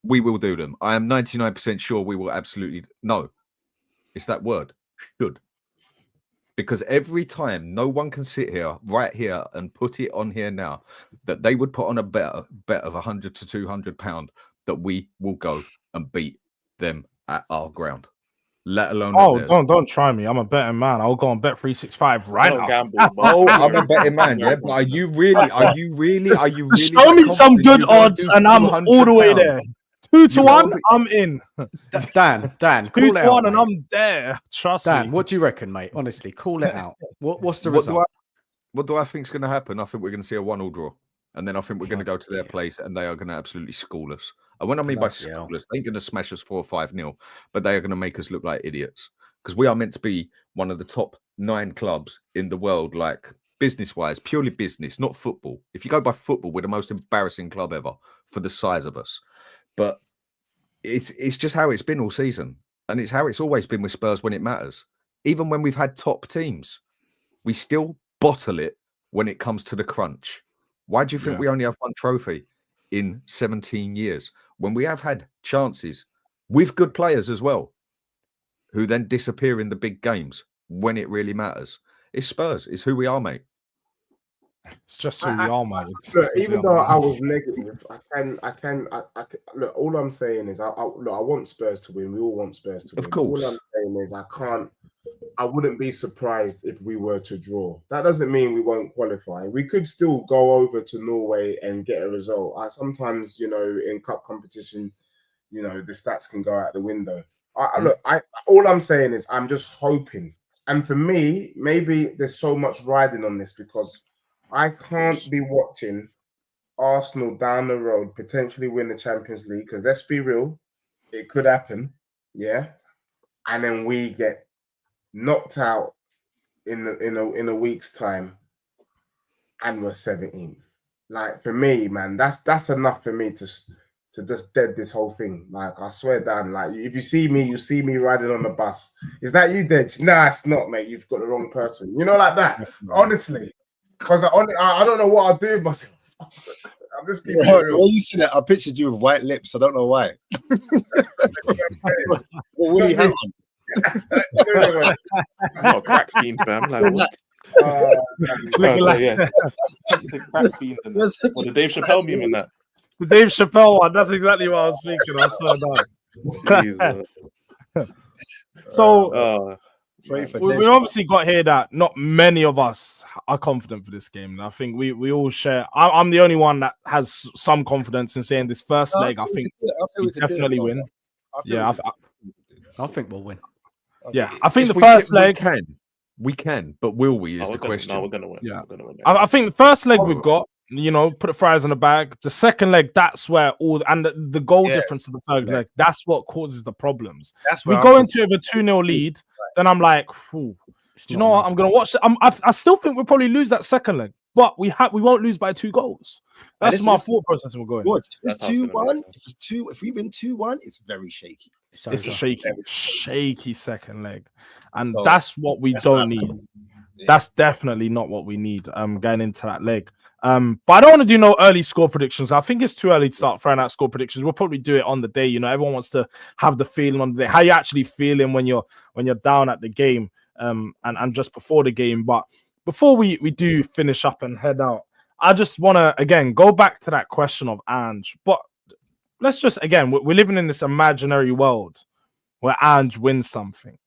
we will do them. I am 99% sure we will absolutely, no. It's that word, should. Because every time, no one can sit here, right here, and put it on here now, that they would put on a bet of £100 to £200 that we will go and beat them at our ground. Let alone. Oh, don't try me. I'm a betting man. I'll go on bet 365 right now. Gamble, oh, I'm a betting man, yeah. But are you really? Show me some good odds, and I'm all the way there. 2 to 1, I'm in. Dan, 2 call to it out, 1, and mate. I'm there. Trust Dan, me. what do you reckon, mate? Honestly, call it out. What's the result? What do I think is going to happen? I think we're going to see a 1-1 draw, and then I think we're going to go to their place, and they are going to absolutely school us. And when I mean by school us, they ain't going to smash us 4 or 5-0, but they are going to make us look like idiots because we are meant to be one of the top 9 clubs in the world, like business-wise, purely business, not football. If you go by football, we're the most embarrassing club ever for the size of us. But it's just how it's been all season. And it's how it's always been with Spurs when it matters. Even when we've had top teams, we still bottle it when it comes to the crunch. Why do you think we only have 1 trophy in 17 years? When we have had chances with good players as well, who then disappear in the big games when it really matters. It's Spurs. It's who we are, mate. It's just who we are, mate. Look, even though I was negative, I can. Look, all I'm saying is, I want Spurs to win. We all want Spurs to win. Of course. All I'm saying is, I wouldn't be surprised if we were to draw. That doesn't mean we won't qualify. We could still go over to Norway and get a result. Sometimes, in cup competition, the stats can go out the window. All I'm saying is, I'm just hoping. And for me, maybe there's so much riding on this because I can't be watching Arsenal down the road potentially win the Champions League because let's be real, it could happen, yeah. And then we get knocked out in a week's time, and we're 17th. Like for me, man, that's enough for me to just dead this whole thing. Like I swear down, like if you see me riding on the bus. Is that you, Dej? Nah, it's not, mate. You've got the wrong person. Like that. Honestly. Because I don't know what I'll do with myself. I'm just keeping it real. When you see that, I pictured you with white lips. I don't know why. What do you have on? Not a crack fiend, fam. Like, what? Crack fiend. Well, the Dave Chappelle meme in that. The Dave Chappelle one. That's exactly what I was thinking. I swear down. So. We obviously got here that not many of us are confident for this game. And I think we all share. I'm the only one that has some confidence in saying this first leg. I think we definitely win. I think we'll win. Yeah, I think the first leg we can, but will we? Is the question. No, we're gonna win. Yeah, we're gonna win. I think the first leg we've got. Put the fries in the bag. The second leg, that's where the goal difference to the third leg, that's what causes the problems. We go into it with a 2-0 lead, then I'm like, do you know what? I'm gonna watch it. I still think we'll probably lose that second leg, but we won't lose by 2 goals. That's my thought process. We're going. It's 2-1. If we win 2-1, it's very shaky. It's a shaky second leg, and that's what we don't need. That's definitely not what we need. Going into that leg. But I don't want to do no early score predictions. I think it's too early to start throwing out score predictions. We'll probably do it on the day. Everyone wants to have the feeling on the day. How you actually feeling when you're down at the game, and just before the game. But before we do finish up and head out, I just want to again go back to that question of Ange. But let's just again, we're living in this imaginary world where Ange wins something,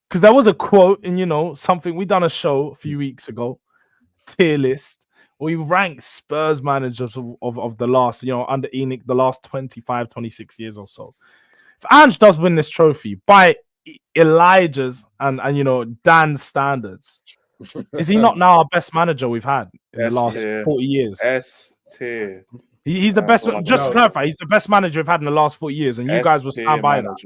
because there was a quote in something we done a show a few weeks ago, tier list, We rank Spurs managers of the last, under Enoch, the last 25, 26 years or so. If Ange does win this trophy by Elijah's and Dan's standards, is he not now our best manager we've had in the last 40 years? S tier. He's the best. Just to clarify, he's the best manager we've had in the last 40 years, and you guys will stand by that.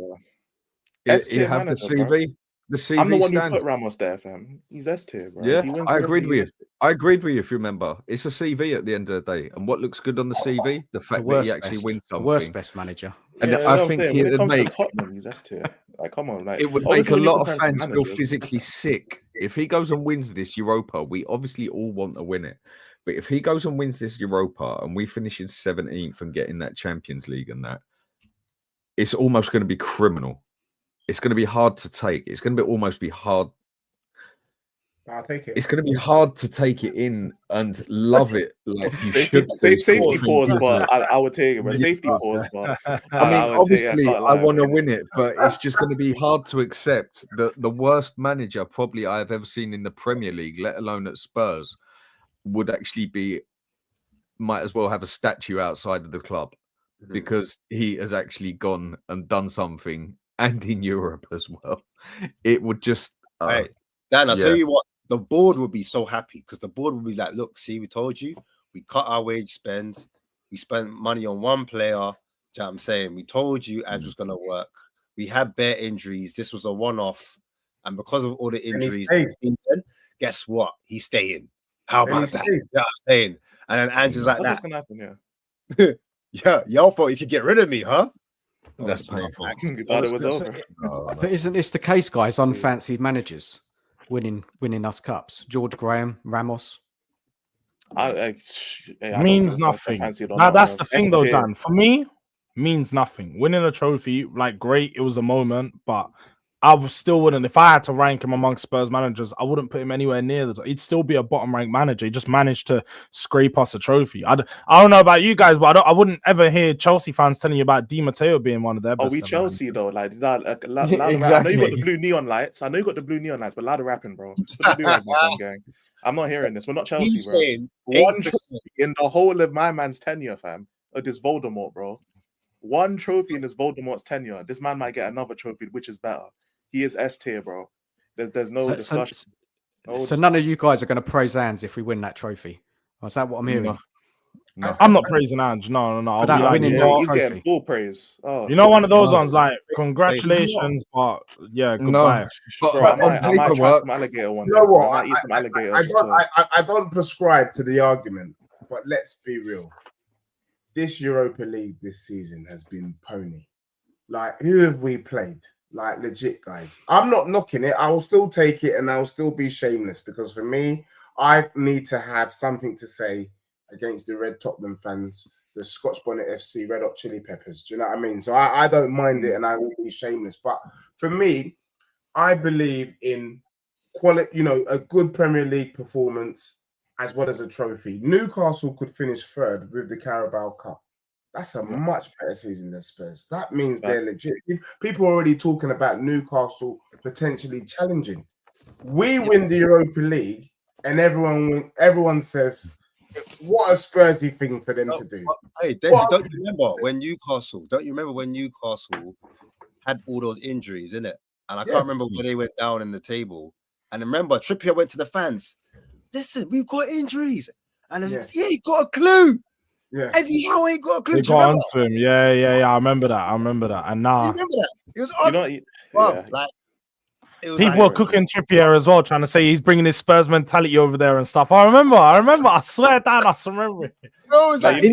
He have the CV. The CV I'm the one who stands. put Ramos there, fam. He's S tier, bro. Yeah, I agreed with you. I agreed with you. If you remember, it's a CV at the end of the day, and what looks good on the CV, the fact that he actually wins something. Worst best manager. And I think when it comes to Tottenham, he's S tier. Like, come on, like it would make a lot of fans feel physically sick if he goes and wins this Europa. We obviously all want to win it, but if he goes and wins this Europa and we finish in 17th and get in that Champions League and that, it's almost going to be criminal. It's going to be hard to take. It's going to almost be hard. I'll take it. It's going to be hard to take it in and love it like you should. Safety pause, but I would take it. But safety pause, but I mean, obviously, I want to win it, but it's just going to be hard to accept that the worst manager probably I have ever seen in the Premier League, let alone at Spurs, would actually might as well have a statue outside of the club because he has actually gone and done something. And in Europe as well, it would just. Hey, Dan, I'll tell you what, the board would be so happy because the board would be like, "Look, see, we told you, we cut our wage spend, we spent money on one player." Do you know what I'm saying? We told you Ange was going to work. We had bare injuries. This was a one-off, and because of all the injuries, guess what? He's staying. How about that? You know what I'm saying? And then Ange is like, "That's going to happen." Yeah, y'all thought you could get rid of me, huh? That's painful. You thought it was over. But isn't this the case, guys? Unfancied managers winning us cups. George Graham, Ramos. Means nothing. That's the thing, though, Dan. For me, means nothing. Winning a trophy, like, great, it was a moment, but I still wouldn't. If I had to rank him among Spurs managers, I wouldn't put him anywhere near the. He'd still be a bottom ranked manager. He just managed to scrape us a trophy. I don't know about you guys, but I wouldn't ever hear Chelsea fans telling you about Di Matteo being one of their best. We Chelsea though, like exactly. I know you got the blue neon lights. But louder rapping, bro. I'm not hearing this. We're not Chelsea, bro. One trophy in the whole of my man's tenure, fam. Of this Voldemort, bro. One trophy in this Voldemort's tenure. This man might get another trophy, which is better. He is S tier, bro. There's no discussion. So none of you guys are going to praise Ange if we win that trophy. Is that what I'm hearing? No. I'm not praising Ange. No. I'll be like, he's getting full praise. One of those ones like congratulations, but yeah, goodbye. No. Bro, I might try some alligator one. You know what? I might eat some alligator. I don't prescribe to the argument, but let's be real. This Europa League this season has been pony. Like, who have we played? Like, legit, guys. I'm not knocking it. I will still take it and I will still be shameless because for me, I need to have something to say against the Red Tottenham fans, the Scotch Bonnet FC, Red Hot Chili Peppers. Do you know what I mean? So I don't mind it and I will be shameless. But for me, I believe in quality, a good Premier League performance as well as a trophy. Newcastle could finish third with the Carabao Cup. That's a much better season than Spurs. That means they're legit. People are already talking about Newcastle potentially challenging. We win the Europa League, and everyone says, "What a Spursy thing for them to do." Hey, David, don't you remember when Newcastle had all those injuries, innit? And I can't remember where they went down in the table. And remember, Trippier went to the fans. Listen, we've got injuries, and then, he got a clue. Yeah, Eddie Howe ain't got a clue. They got onto him. Yeah. I remember that. And now, you remember that? It was people were cooking Trippier as well, trying to say he's bringing his Spurs mentality over there and stuff. I remember. I swear down, I remember it. Bro, it's like,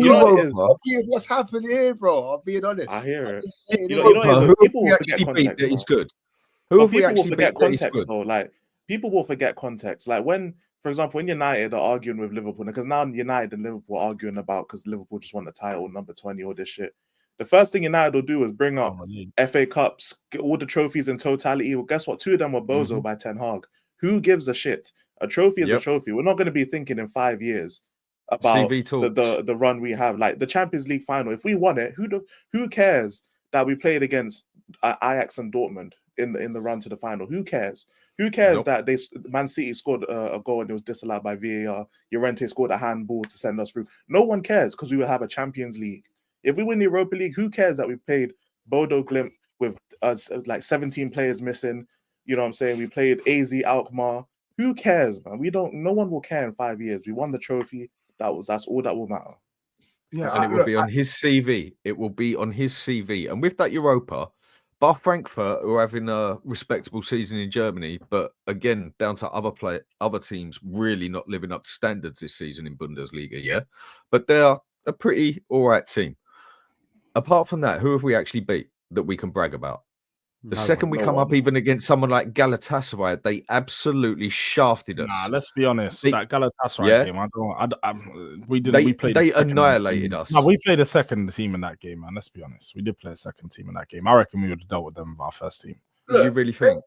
what's happening here, bro? I'm being honest. I hear it. People will forget context. That he's good. People will forget context, though. Like, people will forget context. Like when. For example, when United are arguing with Liverpool, because now United and Liverpool are arguing about because Liverpool just won the title, number 20, all this shit. The first thing United will do is bring up FA Cups, get all the trophies in totality. Well, guess what? 2 of them were bozo by Ten Hag. Who gives a shit? A trophy is a trophy. We're not going to be thinking in 5 years about the run we have. Like the Champions League final, if we won it, who cares that we played against Ajax and Dortmund in the run to the final? Who cares? Who cares Nope. that Man City scored a goal and it was disallowed by VAR? Llorente scored a handball to send us through. No one cares because we will have a Champions League. If we win the Europa League, who cares that we played Bodo Glimt with like 17 players missing? You know what I'm saying? We played AZ Alkmaar. Who cares, man? No one will care in 5 years. We won the trophy. That's all that will matter. Yeah, And it will be on his CV. It will be on his CV. And with that Europa, bar Frankfurt are having a respectable season in Germany, but again, down to other teams really not living up to standards this season in Bundesliga, yeah? But they're a pretty all right team. Apart from that, who have we actually beat that we can brag about? The second we come up even against someone like Galatasaray, they absolutely shafted us. Nah, let's be honest. That Galatasaray game, they annihilated us. No, we played a second team in that game, man. Let's be honest. We did play a second team in that game. I reckon we would have dealt with them with our first team. You really think?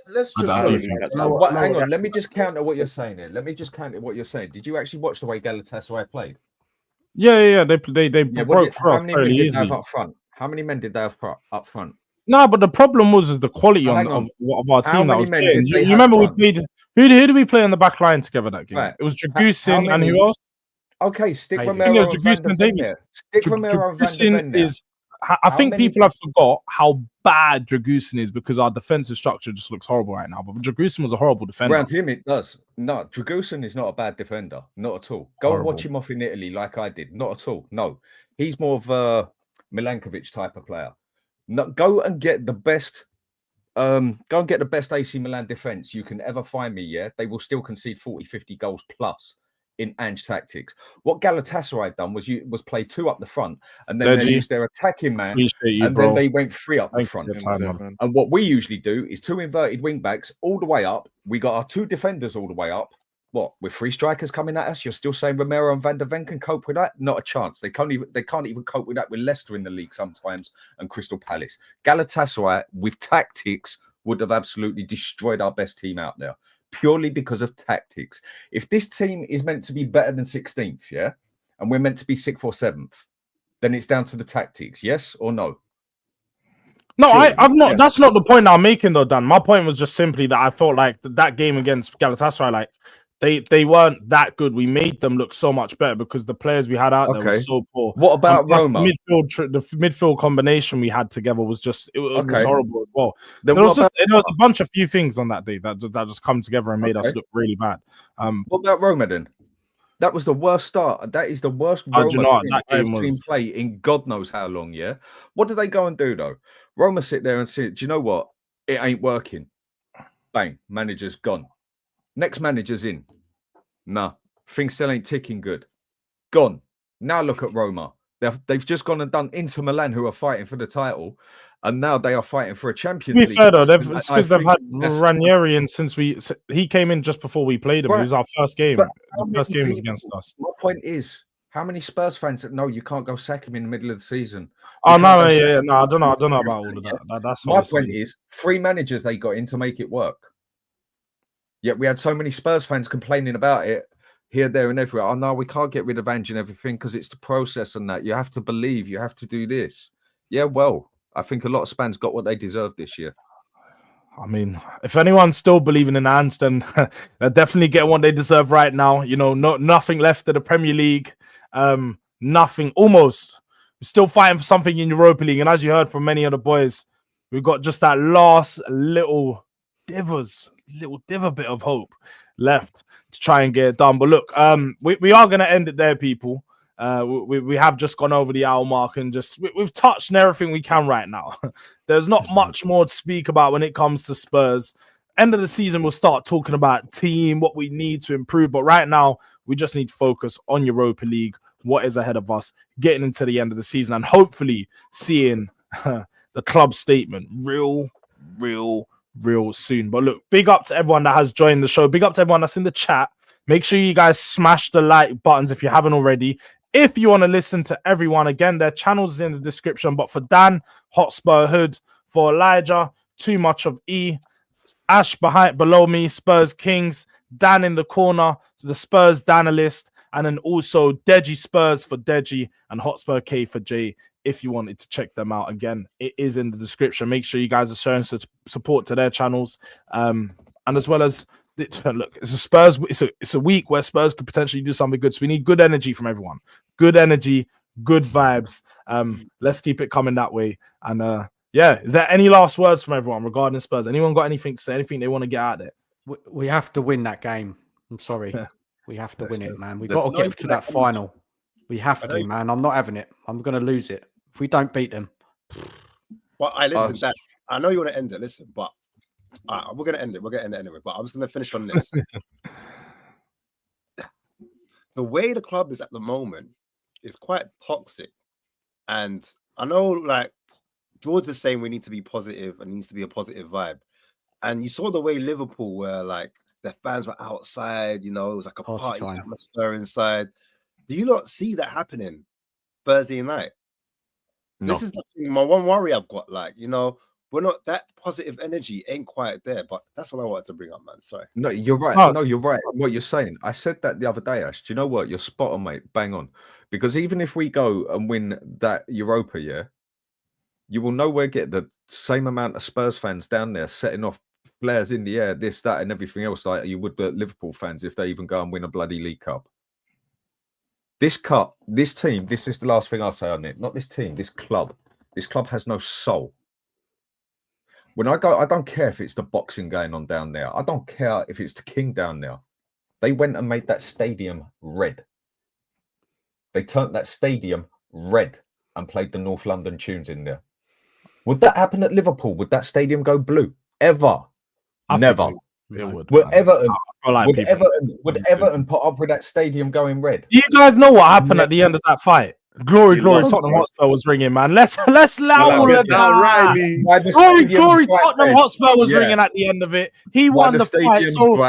Let's just hang on. Let me just counter what you're saying here. Did you actually watch the way Galatasaray played? Yeah. They broke through us fairly easily. How many men did they have up front? No, but the problem was the quality of our team that was playing. You remember we played? Who did we play on the back line together that game? Right. It was Dragusin and who else? Okay, stick Romero and Van de Ven there. Stick Romero and Van de Ven there. I think people have forgot how bad Dragusin is because our defensive structure just looks horrible right now. But Dragusin was a horrible defender. Around him, it does. No, Dragusin is not a bad defender. Not at all. Go and watch him off in Italy like I did. Not at all. No. He's more of a Milankovic type of player. No, go and get the best AC Milan defense you can ever find me. Yeah, they will still concede 40-50 goals plus in Ange tactics. What Galatasaray done was play two up the front, and then they used their attacking man, then they went three up the front. And what we usually do is two inverted wing backs all the way up. We got our two defenders all the way up. What, with three strikers coming at us, you're still saying Romero and Van de Ven can cope with that? Not a chance. They can't even cope with that with Leicester in the league sometimes and Crystal Palace. Galatasaray, with tactics, would have absolutely destroyed our best team out there, purely because of tactics. If this team is meant to be better than 16th, yeah, and we're meant to be 6th or 7th, then it's down to the tactics, yes or no? No, sure. I've not. Yes. That's not the point I'm making, though, Dan. My point was just simply that I felt like that game against Galatasaray, like, they weren't that good. We made them look so much better because the players we had out there were so poor. What about Roma? The midfield combination we had together was just it was horrible as well. There was a bunch of few things on that day that just come together and made us look really bad. What about Roma then? That was the worst start. That is the worst Roma I've seen play in God knows how long. Yeah. What do they go and do though? Roma sit there and say, "Do you know what? It ain't working." Bang, manager's gone. Next manager's in. Nah, things still ain't ticking good. Gone. Now look at Roma. They've just gone and done Inter Milan, who are fighting for the title, and now they are fighting for a Champions League. To be fair though, they've had Ranieri in since he came in just before we played him. Right. It was our first game. The first game was against us. My point is, how many Spurs fans that know you can't go sack him in the middle of the season? Oh no, no, I don't know about all of that. That's my point. Is 3 managers they got in to make it work. Yet we had so many Spurs fans complaining about it here, there, and everywhere. Oh no, we can't get rid of Ange and everything because it's the process and that. You have to believe. You have to do this. Yeah, well, I think a lot of Spans got what they deserved this year. I mean, if anyone's still believing in Ange, then they're definitely getting what they deserve right now. You know, nothing left of the Premier League. Nothing, almost. We're still fighting for something in Europa League. And as you heard from many of the boys, we've got just that last little diver bit of hope left to try and get it done. But look, we are going to end it there, people. We have just gone over the hour mark and we've touched on everything we can right now. There's not much more to speak about when it comes to Spurs. End of the season, we'll start talking about team, what we need to improve. But right now, we just need to focus on Europa League, what is ahead of us, getting into the end of the season, and hopefully seeing the club statement real soon. But look, big up to everyone that has joined the show. Big up to everyone that's in the chat. Make sure you guys smash the like buttons if you haven't already. If you want to listen to everyone, again, their channels is in the description. But for Dan, Hotspur Hood. For Elijah, Too Much of E. Ash below me, Spurs Kings. Dan in the corner, so the Spurs Danalist. And then also Deji Spurs for Deji and Hotspur K for J. If you wanted to check them out, again, it is in the description. Make sure you guys are showing support to their channels. and as well as look, it's a Spurs. It's a week where Spurs could potentially do something good. So we need good energy from everyone. Good energy, good vibes. Let's keep it coming that way. And yeah, is there any last words from everyone regarding Spurs? Anyone got anything to say? Anything they want to get out of it? We have to win that game. I'm sorry. We have to win it, man. We've got to get to that final. We have to, man. I'm not having it. I'm going to lose it if we don't beat them. But I listen, Dad, I know you want to end it. Listen, but we're going to end it. We're going to end it anyway. But I'm just going to finish on this. The way the club is at the moment is quite toxic. And I know, like, George was saying we need to be positive and needs to be a positive vibe. And you saw the way Liverpool were, like, the fans were outside, you know, it was like a party atmosphere inside. Do you not see that happening Thursday night? No. This is the thing, my one worry I've got, like, you know, we're not, that positive energy ain't quite there, but that's what I wanted to bring up, man. Sorry. No, you're right. No, you're right. What you're saying. I said that the other day, Ash. Do you know what? You're spot on, mate. Bang on. Because even if we go and win that Europa, yeah, you will nowhere get the same amount of Spurs fans down there setting off flares in the air, this, that, and everything else like you would the Liverpool fans if they even go and win a bloody League Cup. This cup, this team, this is the last thing I'll say on it. Not this team, this club. This club has no soul. When I go, I don't care if it's the boxing going on down there. I don't care if it's the King down there. They went and made that stadium red. They turned that stadium red and played the North London tunes in there. Would that happen at Liverpool? Would that stadium go blue? Ever? Never. It would. Would Everton put up with that stadium going red? Do you guys know what happened at the end of that fight? Glory, Tottenham Hotspur was ringing, man. Let's loud it down. Glory, Tottenham Hotspur was ringing at the end of it. He won the fight. So,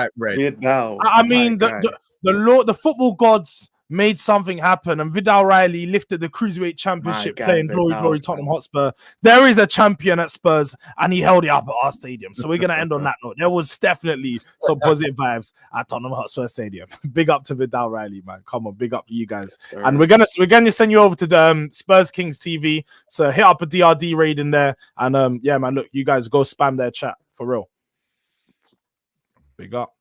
I mean, the football gods made something happen, and Vidal Riley lifted the Cruiserweight Championship playing Glory, Tottenham Hotspur. There is a champion at Spurs, and he held it up at our stadium. So we're going to end on that note. There was definitely some positive vibes at Tottenham Hotspur Stadium. Big up to Vidal Riley, man. Come on, big up to you guys. And we're gonna send you over to the Spurs Kings TV. So hit up a DRD raid in there. And yeah, man, look, you guys go spam their chat for real. Big up.